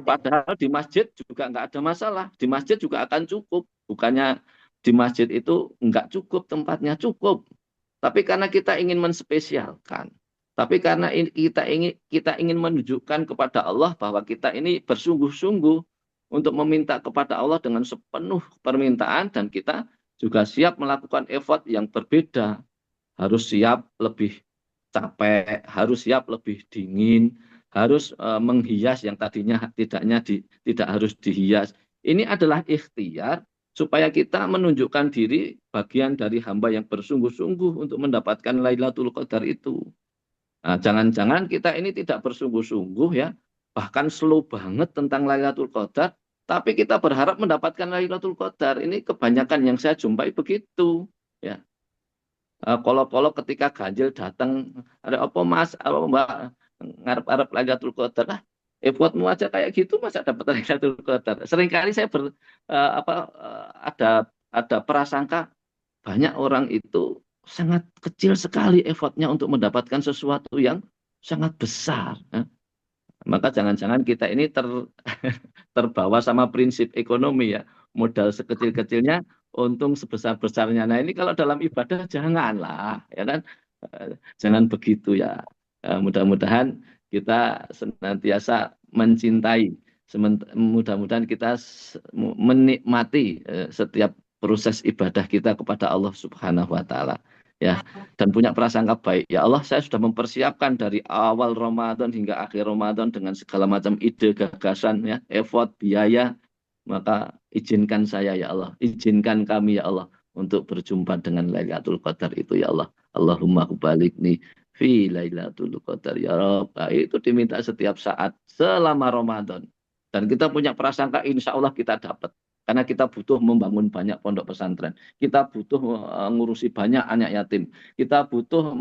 Padahal di masjid juga nggak ada masalah. Di masjid juga akan cukup. Bukannya di masjid itu nggak cukup, tempatnya cukup. Tapi karena kita ingin menspesialkan. Tapi karena kita ingin menunjukkan kepada Allah bahwa kita ini bersungguh-sungguh untuk meminta kepada Allah dengan sepenuh permintaan, dan kita juga siap melakukan effort yang berbeda. Harus siap lebih capek, harus siap lebih dingin, harus menghias yang tadinya tidak harus dihias. Ini adalah ikhtiar supaya kita menunjukkan diri bagian dari hamba yang bersungguh-sungguh untuk mendapatkan Lailatul Qadar itu. Nah, jangan-jangan kita ini tidak bersungguh-sungguh ya, bahkan slow banget tentang Lailatul Qadar, tapi kita berharap mendapatkan Lailatul Qadar. Ini kebanyakan yang saya jumpai begitu. Ya, kalau ketika ganjil datang, ada apa mas, apa mbak, ngarep-ngarep Lailatul Qadar, buatmu aja kayak gitu masa dapat Lailatul Qadar. Seringkali saya ada prasangka banyak orang itu sangat kecil sekali effortnya untuk mendapatkan sesuatu yang sangat besar. Maka jangan-jangan kita ini terbawa sama prinsip ekonomi ya. Modal sekecil-kecilnya, untung sebesar-besarnya. Nah ini kalau dalam ibadah janganlah, ya kan? Jangan begitu ya. Mudah-mudahan kita senantiasa mencintai. Mudah-mudahan kita menikmati setiap proses ibadah kita kepada Allah Subhanahu wa taala. Ya, dan punya prasangka baik. Ya Allah, saya sudah mempersiapkan dari awal Ramadan hingga akhir Ramadan dengan segala macam ide, gagasan, ya, effort, biaya. Maka izinkan saya ya Allah, izinkan kami ya Allah untuk berjumpa dengan Lailatul Qadar itu ya Allah. Allahumma kubalikni fi Lailatul Qadar ya Rabb. Nah, itu diminta setiap saat selama Ramadan. Dan kita punya prasangka insya Allah kita dapat. Karena kita butuh membangun banyak pondok pesantren. Kita butuh ngurusi banyak anak yatim. Kita butuh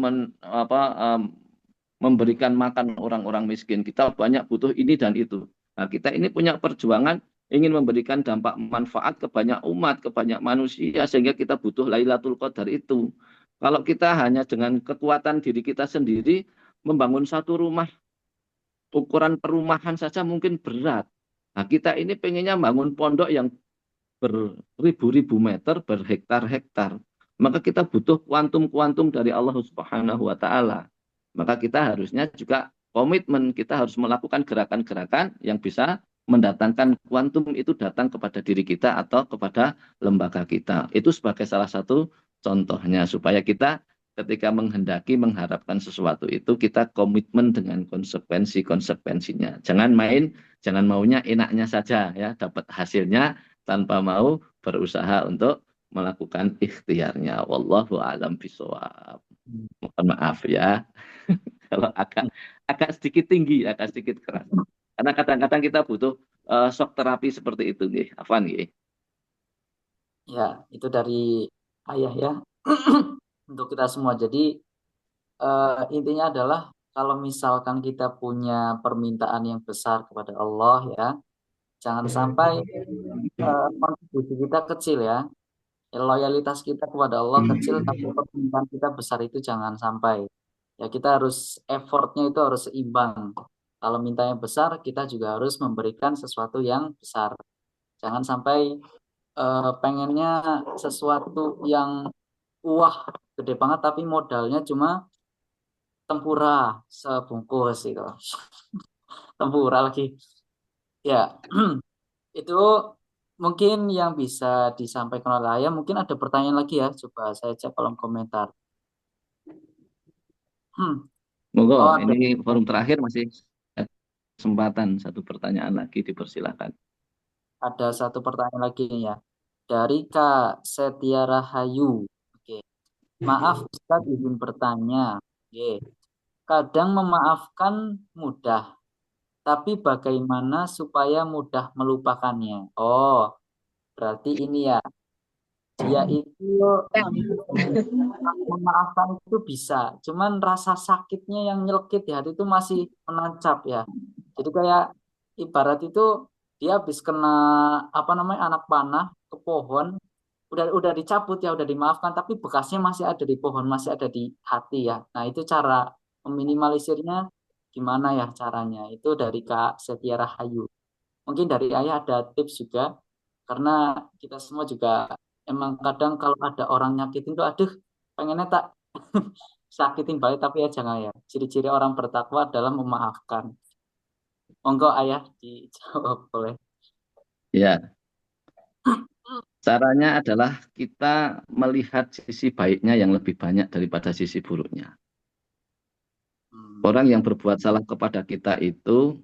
memberikan makan orang-orang miskin. Kita banyak butuh ini dan itu. Nah, kita ini punya perjuangan ingin memberikan dampak manfaat ke banyak umat, ke banyak manusia, sehingga kita butuh Lailatul Qadar itu. Kalau kita hanya dengan kekuatan diri kita sendiri, membangun satu rumah, ukuran perumahan saja mungkin berat. Nah, kita ini pengennya bangun pondok yang beribu-ribu meter, berhektar-hektar. Maka kita butuh kuantum-kuantum dari Allah Subhanahu wa taala. Maka kita harusnya juga komitmen, kita harus melakukan gerakan-gerakan yang bisa mendatangkan kuantum itu datang kepada diri kita atau kepada lembaga kita. Itu sebagai salah satu contohnya supaya kita ketika menghendaki mengharapkan sesuatu itu kita komitmen dengan konsekuensi-konsekuensinya. Jangan main, jangan maunya enaknya saja ya, dapat hasilnya tanpa mau berusaha untuk melakukan ikhtiarnya. Wallahu a'lam bishawab. Mohon maaf ya kalau agak sedikit tinggi, agak sedikit keras. Karena kadang-kadang kita butuh shock terapi seperti itu nih, Afan nggih. Ya, itu dari ayah ya untuk kita semua. Jadi intinya adalah kalau misalkan kita punya permintaan yang besar kepada Allah ya, jangan sampai kontribusi kita kecil ya. Loyalitas kita kepada Allah kecil, tapi permintaan kita besar itu jangan sampai. Ya kita harus effortnya itu harus seimbang. Kalau mintanya besar, kita juga harus memberikan sesuatu yang besar. Jangan sampai pengennya sesuatu yang wah gede banget tapi modalnya cuma tempura sebungkus itu. Tempura lagi. Ya, itu mungkin yang bisa disampaikan oleh Ayah. Mungkin ada pertanyaan lagi ya. Coba saya cek kolom komentar. Hmm. Monggo, Oh, ada ini forum terakhir masih ada kesempatan satu pertanyaan lagi dipersilakan. ada satu pertanyaan lagi nih ya. Dari Kak Setia Rahayu. Oke. Maaf Ustaz izin bertanya. Oke. Kadang memaafkan mudah, tapi bagaimana supaya mudah melupakannya? Oh, berarti ini ya. Dia itu memaafkan itu bisa, cuman rasa sakitnya yang nyelkit di hati itu masih menancap ya. Jadi kayak ibarat itu dia habis kena apa namanya anak panah ke pohon, udah dicabut ya, udah dimaafkan, tapi bekasnya masih ada di pohon, masih ada di hati ya. Nah itu cara meminimalisirnya gimana ya caranya? Itu dari Kak Setia Rahayu. Mungkin dari Ayah ada tips juga, karena kita semua juga emang kadang kalau ada orang nyakitin tuh, aduh, pengennya tak sakitin balik, tapi ya jangan ya. Ciri-ciri orang bertakwa adalah memaafkan. Monggo Ayah dijawab boleh. Ya, caranya adalah kita melihat sisi baiknya yang lebih banyak daripada sisi buruknya. Hmm. Orang yang berbuat salah kepada kita itu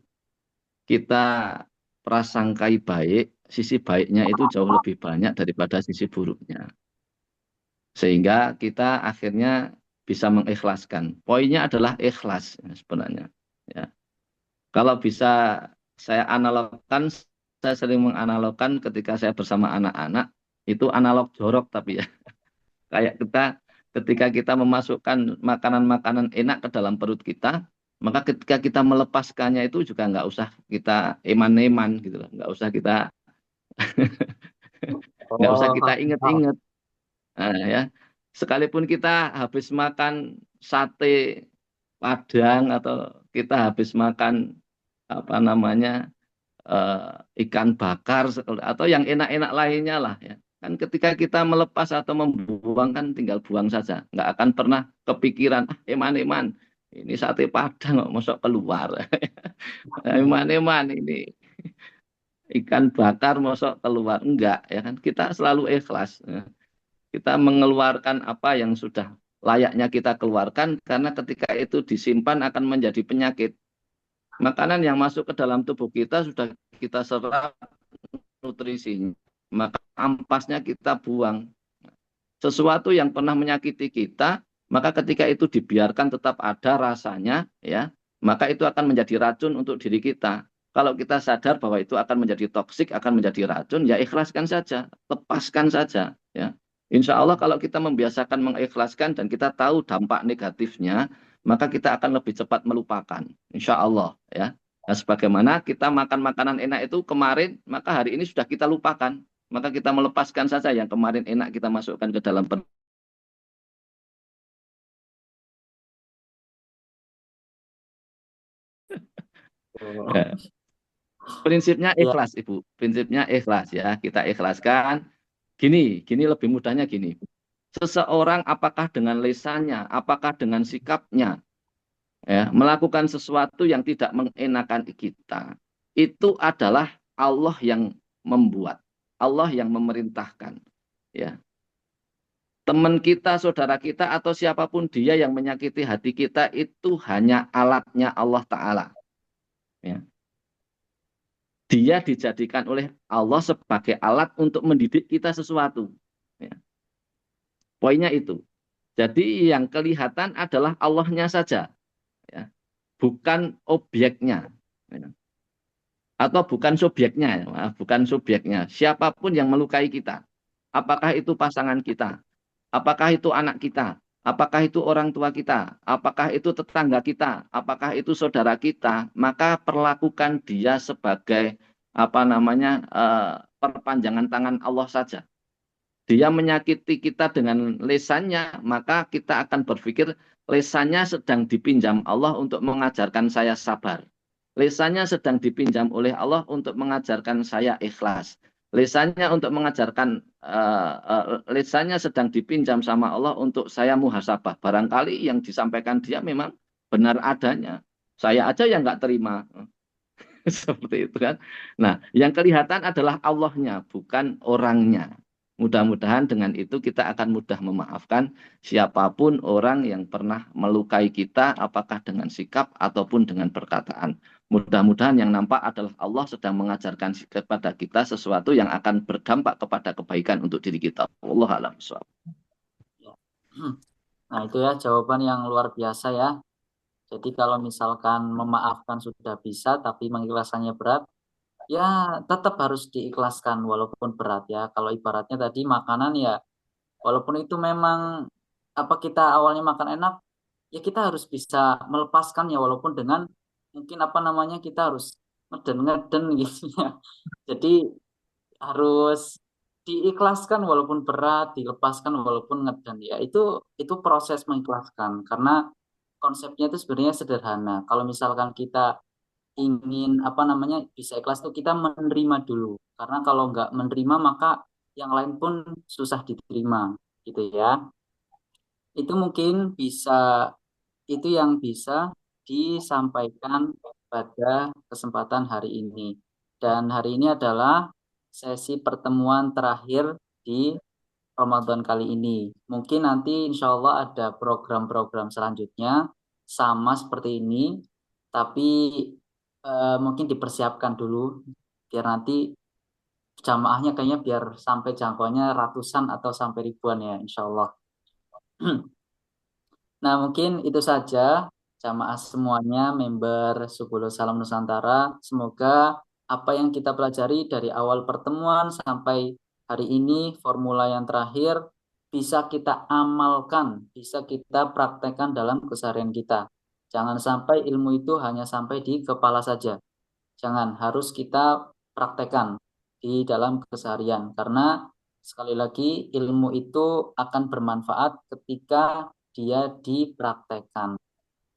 kita prasangkai baik, sisi baiknya itu jauh lebih banyak daripada sisi buruknya. Sehingga kita akhirnya bisa mengikhlaskan. Poinnya adalah ikhlas ya, sebenarnya. Ya. Kalau bisa saya analogkan saya sering menganalogkan ketika saya bersama anak-anak, itu analog jorok tapi ya. Kayak kita ketika kita memasukkan makanan-makanan enak ke dalam perut kita, maka ketika kita melepaskannya itu juga nggak usah kita eman-eman gitu loh. Nggak usah kita Oh, inget-inget. Nah, ya. Sekalipun kita habis makan sate Padang atau kita habis makan apa namanya ikan bakar atau yang enak-enak lainnya lah ya. Kan ketika kita melepas atau membuang kan tinggal buang saja. Nggak akan pernah kepikiran, ah eman-eman, ini sate Padang kok masuk keluar. Eman-eman ini ikan bakar masuk keluar. Enggak ya kan. Kita selalu ikhlas. Ya. Kita mengeluarkan apa yang sudah layaknya kita keluarkan karena ketika itu disimpan akan menjadi penyakit. Makanan yang masuk ke dalam tubuh kita sudah kita serap nutrisinya, maka ampasnya kita buang. Sesuatu yang pernah menyakiti kita, maka ketika itu dibiarkan tetap ada rasanya, ya, maka itu akan menjadi racun untuk diri kita. Kalau kita sadar bahwa itu akan menjadi toksik, akan menjadi racun, ya ikhlaskan saja, lepaskan saja, ya. Insya Allah kalau kita membiasakan mengikhlaskan dan kita tahu dampak negatifnya, maka kita akan lebih cepat melupakan. Insya Allah, ya. Nah, sebagaimana kita makan makanan enak itu kemarin, maka hari ini sudah kita lupakan. Maka kita melepaskan saja yang kemarin enak kita masukkan ke dalam perut. Ya. Prinsipnya ya. ikhlas, Ibu. Prinsipnya ikhlas ya. Kita ikhlaskan. Gini lebih mudahnya gini. Seseorang apakah dengan lisannya, apakah dengan sikapnya, ya, melakukan sesuatu yang tidak mengenakan kita, itu adalah Allah yang membuat, Allah yang memerintahkan. Ya, teman kita, saudara kita, atau siapapun dia yang menyakiti hati kita itu hanya alatnya Allah Ta'ala. Ya. Dia dijadikan oleh Allah sebagai alat untuk mendidik kita sesuatu. Ya. Poinnya itu. Jadi yang kelihatan adalah Allahnya saja. Ya. Bukan objeknya. Ya. Atau bukan subjeknya. Bukan subjeknya. Siapapun yang melukai kita. Apakah itu pasangan kita? Apakah itu anak kita? Apakah itu orang tua kita? Apakah itu tetangga kita? Apakah itu saudara kita? Maka perlakukan dia sebagai apa namanya perpanjangan tangan Allah saja. Dia menyakiti kita dengan lesannya, maka kita akan berpikir lesannya sedang dipinjam Allah untuk mengajarkan saya sabar. Lesannya sedang dipinjam oleh Allah untuk mengajarkan saya ikhlas. Lesannya untuk mengajarkan lesannya sedang dipinjam sama Allah untuk saya muhasabah. Barangkali yang disampaikan dia memang benar adanya. Saya aja yang nggak terima. Seperti itu kan. Nah, yang kelihatan adalah Allahnya, bukan orangnya. Mudah-mudahan dengan itu kita akan mudah memaafkan siapapun orang yang pernah melukai kita, apakah dengan sikap ataupun dengan perkataan. Mudah-mudahan yang nampak adalah Allah sedang mengajarkan kepada kita sesuatu yang akan berdampak kepada kebaikan untuk diri kita. Allah alam. Nah, itu ya jawaban yang luar biasa ya. Jadi kalau misalkan memaafkan sudah bisa, tapi mengikhlaskannya berat, ya tetap harus diikhlaskan walaupun berat ya. Kalau ibaratnya tadi makanan ya, walaupun itu memang apa kita awalnya makan enak, ya kita harus bisa melepaskan ya walaupun dengan mungkin apa namanya kita harus ngeden-ngeden gitu ya. Jadi harus diikhlaskan walaupun berat, dilepaskan walaupun ngeden ya. Itu proses mengikhlaskan karena konsepnya itu sebenarnya sederhana. Kalau misalkan kita ingin apa namanya bisa ikhlas tuh kita menerima dulu. Karena kalau nggak menerima maka yang lain pun susah diterima gitu ya. Itu mungkin itu yang bisa disampaikan pada kesempatan hari ini. Dan hari ini adalah sesi pertemuan terakhir di Ramadan kali ini. Mungkin nanti insya Allah ada program-program selanjutnya sama seperti ini, tapi mungkin dipersiapkan dulu biar nanti jamaahnya kayaknya biar sampai jangkauannya ratusan atau sampai ribuan ya insya Allah. Nah, mungkin itu saja jamaah semuanya member Subulus Salam Nusantara. Semoga apa yang kita pelajari dari awal pertemuan sampai hari ini, formula yang terakhir, bisa kita amalkan, bisa kita praktekkan dalam keseharian kita. Jangan sampai ilmu itu hanya sampai di kepala saja. Jangan, harus kita praktekkan di dalam keseharian. Karena sekali lagi ilmu itu akan bermanfaat ketika dia dipraktekkan.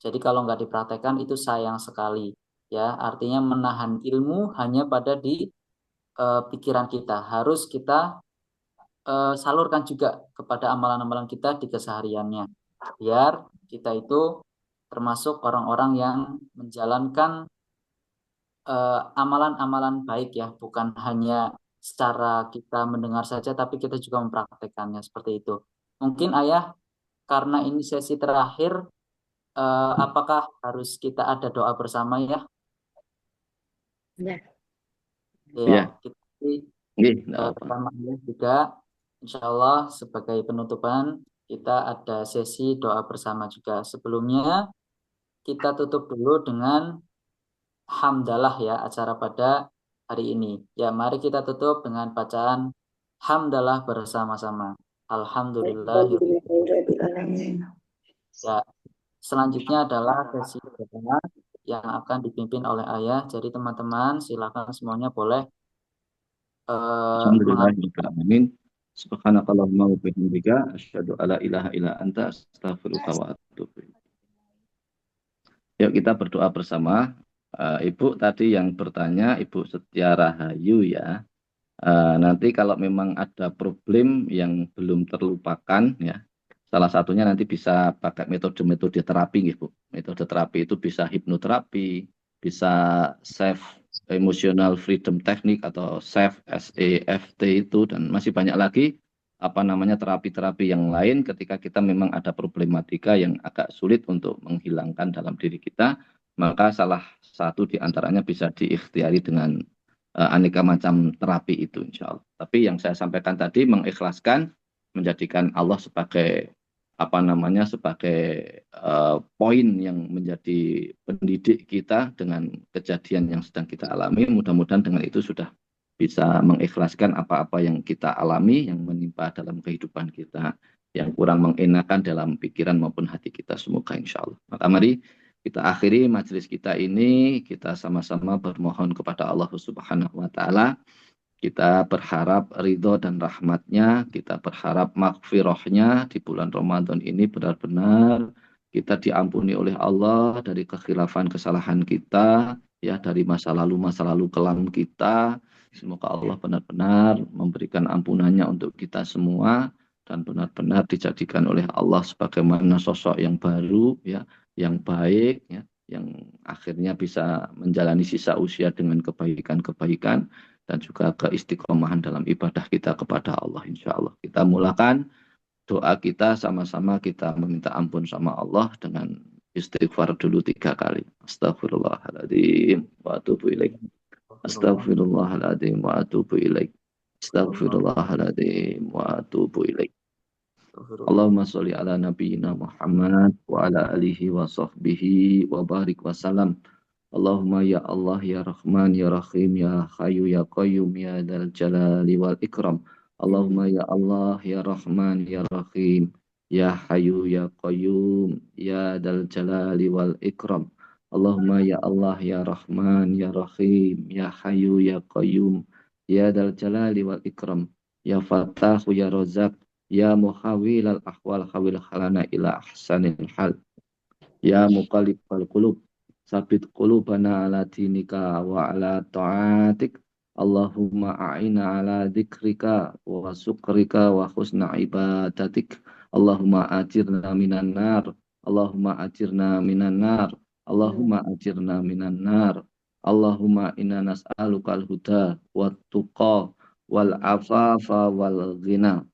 Jadi kalau nggak dipraktekkan itu sayang sekali. Ya, artinya menahan ilmu hanya pada di pikiran kita. Harus kita salurkan juga kepada amalan-amalan kita di kesehariannya. Biar kita itu termasuk orang-orang yang menjalankan amalan-amalan baik ya, bukan hanya secara kita mendengar saja, tapi kita juga mempraktekannya seperti itu. Mungkin Ayah, karena ini sesi terakhir, apakah harus kita ada doa bersama ya? Ya. Ya, Ya, kita nggih, nggak apa. bersama Ayah juga, insya Allah sebagai penutupan kita ada sesi doa bersama juga. Sebelumnya kita tutup dulu dengan hamdalah ya acara pada hari ini. Ya, mari kita tutup dengan bacaan hamdalah bersama-sama. Alhamdulillah. Ya, selanjutnya adalah sesi pertama yang akan dipimpin oleh Ayah. Jadi teman-teman silakan semuanya boleh mengambil. Alhamdulillahirrahmanirrahim. Subhanakallahumma wa bihamdika asyhadu alla ilaha illa anta astaghfiruka wa atubu ilaik. Yuk kita berdoa bersama. Ibu tadi yang bertanya, Ibu Setia Rahayu ya. Nanti kalau memang ada problem yang belum terlupakan ya, salah satunya nanti bisa pakai metode-metode terapi gitu. Metode terapi itu bisa hipnoterapi, bisa self emotional freedom technique atau self SEFT itu, dan masih banyak lagi apa namanya terapi-terapi yang lain ketika kita memang ada problematika yang agak sulit untuk menghilangkan dalam diri kita, maka salah satu di antaranya bisa diikhtiari dengan aneka macam terapi itu insya Allah. Tapi yang saya sampaikan tadi mengikhlaskan, menjadikan Allah sebagai apa namanya sebagai poin yang menjadi pendidik kita dengan kejadian yang sedang kita alami. Mudah-mudahan dengan itu sudah bisa mengikhlaskan apa-apa yang kita alami yang menimpa dalam kehidupan kita, yang kurang mengenakan dalam pikiran maupun hati kita, semoga insya Allah. Maka mari kita akhiri majelis kita ini, kita sama-sama bermohon kepada Allah Subhanahu wa Ta'ala. Kita berharap ridho dan rahmatnya, kita berharap maghfirahnya di bulan Ramadan ini benar-benar kita diampuni oleh Allah dari kekhilafan kesalahan kita, ya dari masa lalu kelam kita. Semoga Allah benar-benar memberikan ampunannya untuk kita semua dan benar-benar dijadikan oleh Allah sebagaimana sosok yang baru, ya, yang baik, ya, yang akhirnya bisa menjalani sisa usia dengan kebaikan-kebaikan dan juga keistiqomahan dalam ibadah kita kepada Allah, insya Allah. Kita mulakan doa kita sama-sama, kita meminta ampun sama Allah dengan istighfar dulu 3 kali. Astagfirullahaladzim wa atubu ilaik. Astagfirullahaladzim wa atubu ilaik. Astagfirullahaladzim wa atubu ilaik. Allahumma sholli ala nabiyyina Muhammad wa ala alihi wa sahbihi wa barik wa salam. Allahumma ya Allah ya Rahman ya Rahim ya Hayyu ya Qayyum ya Dzal Jalali wal Ikram. Allahumma ya Allah ya Rahman ya Rahim ya Hayyu ya Qayyum ya Dzal Jalali wal Ikram. Allahumma ya Allah ya Rahman ya Rahim ya Hayyu ya Qayyum ya Dzal Jalali wal Ikram. Ya Fattahu ya Razzaq ya Muhawwil al ahwal hawil halana ila ahsanil hal. Ya Muqallibal qulub sabit qulubana ala dinika wa ala ta'atik. Allahumma a'ina ala dzikrika wa syukrika wa husna ibadatik. Allahumma ajirna minan nar. Allahumma ajirna minan nar. Allahumma ajirna minan nar. Allahumma inna nas'aluka al-huda wa tuqa wal afafa wal ghina.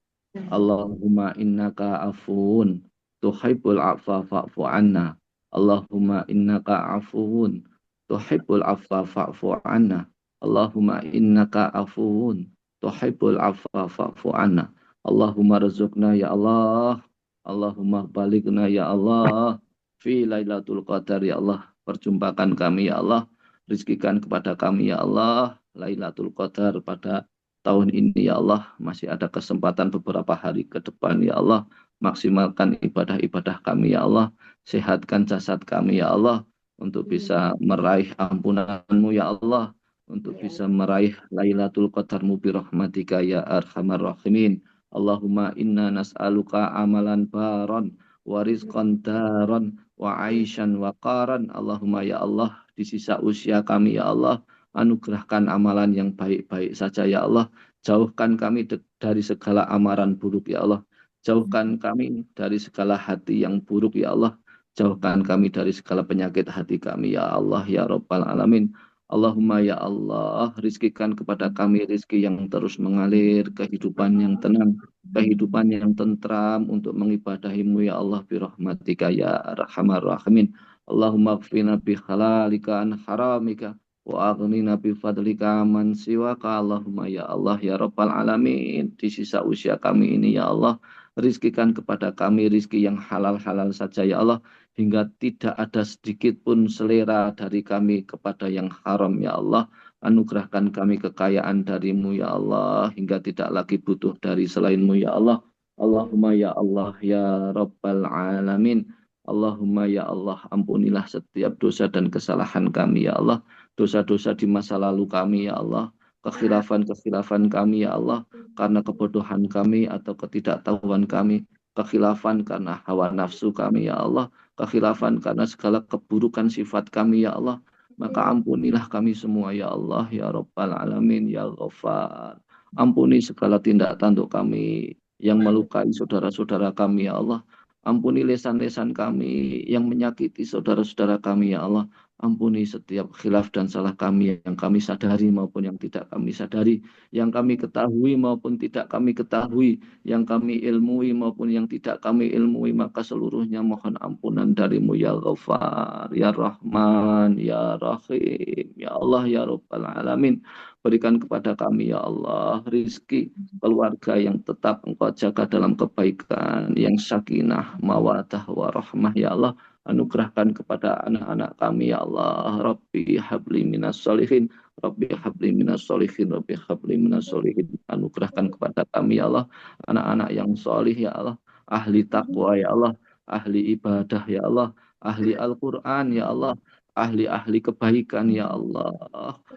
Allahumma innaka afuun tuhibbul afwa fa'fu anna. Allahumma innaka afuun tuhibbul afwa fa'fu anna. Allahumma innaka afuun tuhibbul afwa fa'fu anna. Allahumma rizukna ya Allah. Allahumma balikna ya Allah. Fi lailatul qadar ya Allah. Perjumpakan kami ya Allah rizkikan kepada kami ya Allah Lailatul Qadar pada tahun ini ya Allah. Masih ada kesempatan beberapa hari ke depan ya Allah. Maksimalkan ibadah-ibadah kami ya Allah. Sehatkan jasad kami ya Allah untuk bisa meraih ampunanmu ya Allah, untuk bisa meraih Lailatul Qadarmu bi rahmatika ya arhamar rahimin. Allahumma inna nas'aluka amalan baron wa rizqan daron wa aishan wa qaran. Allahumma ya Allah, di sisa usia kami ya Allah, anugerahkan amalan yang baik-baik saja ya Allah. Jauhkan kami dari segala amaran buruk ya Allah. Jauhkan kami dari segala hati yang buruk ya Allah. Jauhkan kami dari segala penyakit hati kami ya Allah ya Rabbal Alamin. Allahumma ya Allah, rizkikan kepada kami rizki yang terus mengalir, kehidupan yang tenang, kehidupan yang tentram untuk mengibadahimu ya Allah bi rahmatika ya arhamar rahimin. Allahumma kfina bi halalika an haramika wa aghnina bi fadlika man siwaka. Allahumma ya Allah ya Rabbal Alamin. Di sisa usia kami ini ya Allah, rizkikan kepada kami rizki yang halal-halal saja ya Allah, hingga tidak ada sedikit pun selera dari kami kepada yang haram ya Allah. Anugerahkan kami kekayaan darimu ya Allah, hingga tidak lagi butuh dari selainmu ya Allah. Allahumma ya Allah ya Rabbal Alamin. Allahumma ya Allah, ampunilah setiap dosa dan kesalahan kami ya Allah. Dosa-dosa di masa lalu kami ya Allah. Kekhilafan-kekhilafan kami ya Allah, karena kebodohan kami atau ketidaktahuan kami. Kekhilafan karena hawa nafsu kami ya Allah. Kekhilafan karena segala keburukan sifat kami ya Allah. Maka ampunilah kami semua ya Allah ya Rabbal Alamin ya Ghaffar. Ampuni segala tindak tanduk kami yang melukai saudara-saudara kami ya Allah. Ampuni lesan-lesan kami yang menyakiti saudara-saudara kami ya Allah. Ampuni setiap khilaf dan salah kami yang kami sadari maupun yang tidak kami sadari, yang kami ketahui maupun tidak kami ketahui, yang kami ilmui maupun yang tidak kami ilmui. Maka seluruhnya mohon ampunan darimu ya Ghaffar ya Rahman ya Rahim ya Allah ya Rabbal Alamin. Berikan kepada kami ya Allah rizki keluarga yang tetap Engkau jaga dalam kebaikan, yang sakinah mawadah warahmah ya Allah. Anugerahkan kepada anak-anak kami ya Allah. Rabbi habli minas solihin, Rabbi habli minas solihin, Rabbi habli minas solihin. Anugerahkan kepada kami ya Allah anak-anak yang solih ya Allah, ahli takwa ya Allah, ahli ibadah ya Allah, ahli Al-Quran ya Allah, ahli-ahli kebaikan ya Allah,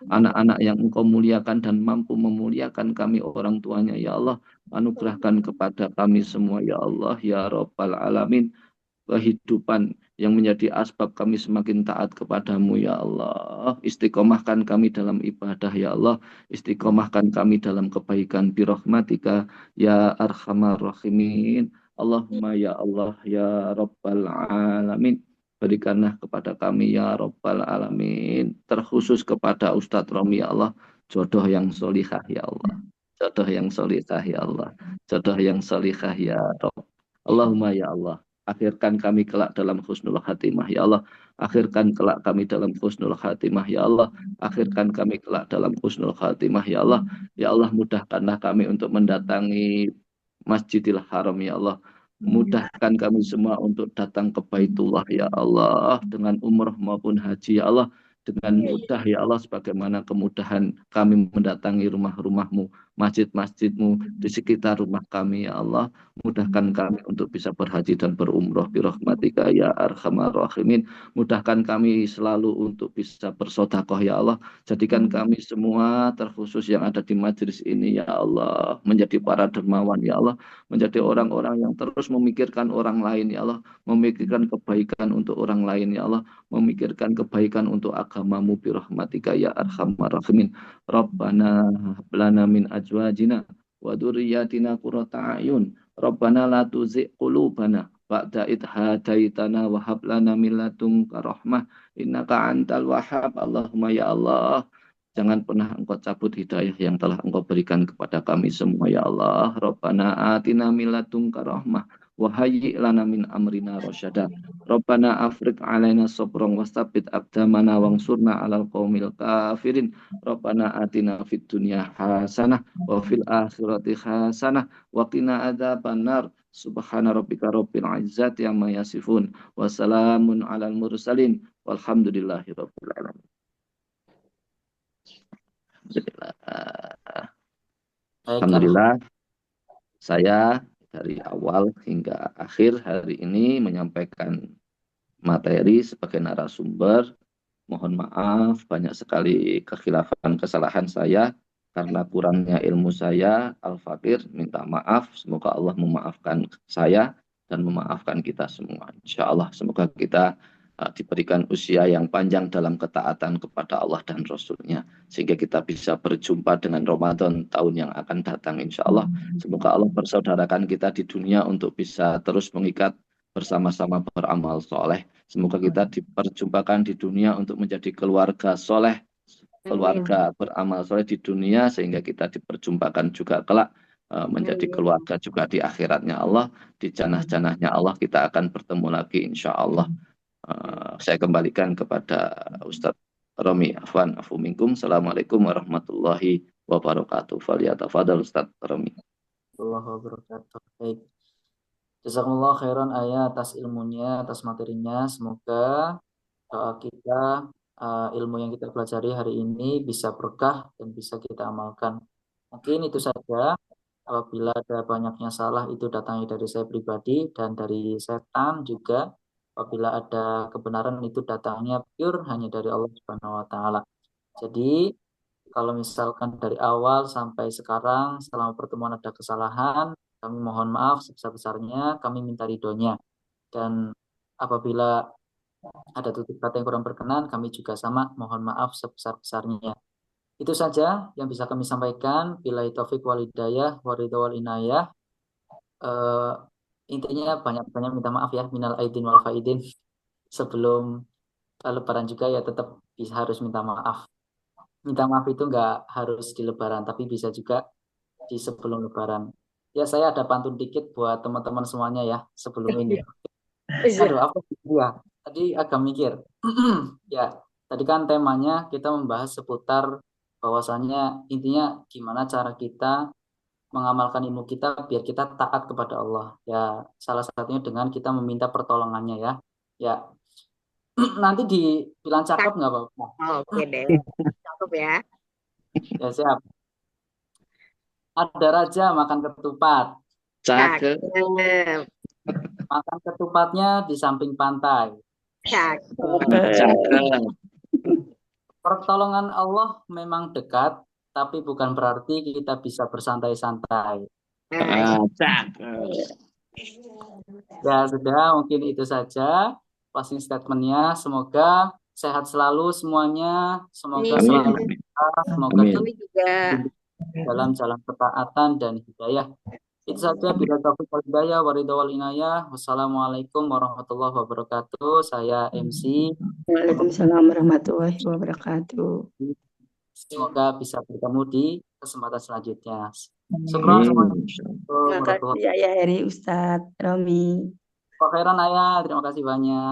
anak-anak yang Engkau muliakan dan mampu memuliakan kami orang tuanya ya Allah. Anugerahkan kepada kami semua ya Allah ya Rabbal Alamin kehidupan yang menjadi asbab kami semakin taat kepadamu ya Allah. Istiqomahkan kami dalam ibadah ya Allah. Istiqomahkan kami dalam kebaikan birahmatika ya arhamar rahimin. Allahumma ya Allah ya Rabbal Alamin. Berikanlah kepada kami ya Rabbal Alamin. Terkhusus kepada Ustadz Romi ya Allah. Jodoh yang solihah ya Allah. Jodoh yang solihah ya Allah. Jodoh yang solihah ya Rabb. Allahumma ya Allah. Akhirkan kami kelak dalam husnul khatimah ya Allah. Akhirkan kelak kami dalam husnul khatimah ya Allah. Akhirkan kami kelak dalam husnul khatimah ya Allah. Ya Allah, mudahkanlah kami untuk mendatangi Masjidil Haram ya Allah. Mudahkan kami semua untuk datang ke Baitullah ya Allah, dengan umrah maupun haji ya Allah, dengan mudah ya Allah, sebagaimana kemudahan kami mendatangi rumah-rumahmu, masjid-masjidmu di sekitar rumah kami ya Allah. Mudahkan kami untuk bisa berhaji dan berumroh birahmatika ya arhamar rahimin. Mudahkan kami selalu untuk bisa bersodakoh ya Allah. Jadikan kami semua, terkhusus yang ada di majelis ini ya Allah, menjadi para dermawan ya Allah, menjadi orang-orang yang terus memikirkan orang lain ya Allah, memikirkan kebaikan untuk orang lain ya Allah, memikirkan kebaikan untuk agamamu birahmatika ya arhamar rahimin. Rabbana hablana min ajwajina wa dzurriyyatina qurrata a'yun. Rabbana la tuzigh qulubana ba'da idh hadaitana wa hab lana min ladunka rahmah innaka antal wahhab. Allahumma ya Allah, jangan pernah Engkau cabut hidayah yang telah Engkau berikan kepada kami semua ya Allah. Rabbana atina min ladunka rahmah wa hayyi' lana min amrina rasyada. Rabbana afriq alaina sabran wastabit aqdamana wansurna 'alal qaumil kafirin. Rabbana atina fid dunya hasanah wa fil akhirati hasanah wa qina adzabannar. Subhana rabbika rabbil izzati amma yasifun wa salamun alal mursalin walhamdulillahi rabbil alamin. Baik, Alhamdulillah, saya dari awal hingga akhir hari ini menyampaikan materi sebagai narasumber. Mohon maaf, banyak sekali kekhilafan kesalahan saya karena kurangnya ilmu saya. Al-Fakir minta maaf, semoga Allah memaafkan saya dan memaafkan kita semua. Insya Allah, semoga kita diberikan usia yang panjang dalam ketaatan kepada Allah dan Rasul-Nya, sehingga kita bisa berjumpa dengan Ramadan tahun yang akan datang. Insya Allah, semoga Allah persaudarakan kita di dunia untuk bisa terus mengikat bersama-sama beramal soleh. Semoga kita diperjumpakan di dunia untuk menjadi keluarga soleh, keluarga beramal soleh di dunia, sehingga kita diperjumpakan juga kelak menjadi keluarga juga di akhiratnya Allah, di janah-janahnya Allah kita akan bertemu lagi insya Allah. Saya kembalikan kepada Ustadz Romi Afwan Afu Minkum. Assalamualaikum warahmatullahi wabarakatuh. Faliyatafadal Ustadz Romi. Allahu wabarakatuh. Baik. Jazakumullah khairan ayah atas ilmunya, atas materinya. Semoga kita ilmu yang kita pelajari hari ini bisa berkah dan bisa kita amalkan. Mungkin itu saja. Apabila ada banyaknya salah itu datangnya dari saya pribadi dan dari setan juga. Apabila ada kebenaran itu datangnya pure hanya dari Allah Subhanahu wa taala. Jadi kalau misalkan dari awal sampai sekarang selama pertemuan ada kesalahan, kami mohon maaf sebesar-besarnya, kami minta ridhonya. Dan apabila ada tutur kata yang kurang berkenan, kami juga sama mohon maaf sebesar-besarnya. Itu saja yang bisa kami sampaikan. Billahi taufik wal hidayah, waridho wal inayah. Intinya banyak-banyak minta maaf ya, minal aidin wal faidin. Sebelum lebaran juga ya tetap harus minta maaf. Minta maaf itu nggak harus di lebaran, tapi bisa juga di sebelum lebaran. Ya saya ada pantun dikit buat teman-teman semuanya ya sebelum ini. Aduh, apa sih ya? Tadi agak mikir. Ya, tadi kan temanya kita membahas seputar bahwasannya intinya gimana cara kita mengamalkan ilmu kita biar kita taat kepada Allah. Ya, salah satunya dengan kita meminta pertolongannya ya. Ya, nanti dibilang cakep nggak apa-apa. Oke deh, cakep ya. Ya siap. Ada raja makan ketupat. Cakep. Cakep, Makan ketupatnya di samping pantai. cakep. Cakep. Pertolongan Allah memang dekat, tapi bukan berarti kita bisa bersantai-santai. Nah, Cakep. Ya sudah, mungkin itu saja closing statementnya. Semoga sehat selalu semuanya. Semoga ini selalu Amin. semoga Amin. kami juga dalam jalan ketaatan dan hidayah. Itu saja. Bila taufiq wal hidayah, waridho wal inayah. Wassalamualaikum warahmatullahi wabarakatuh. Saya MC. Waalaikumsalam warahmatullahi wabarakatuh. Semoga bisa bertemu di kesempatan selanjutnya. Syukron semuanya. Terima kasih Ayah Heri Ustadz Romi. Pak Khairan Ayah, terima kasih banyak.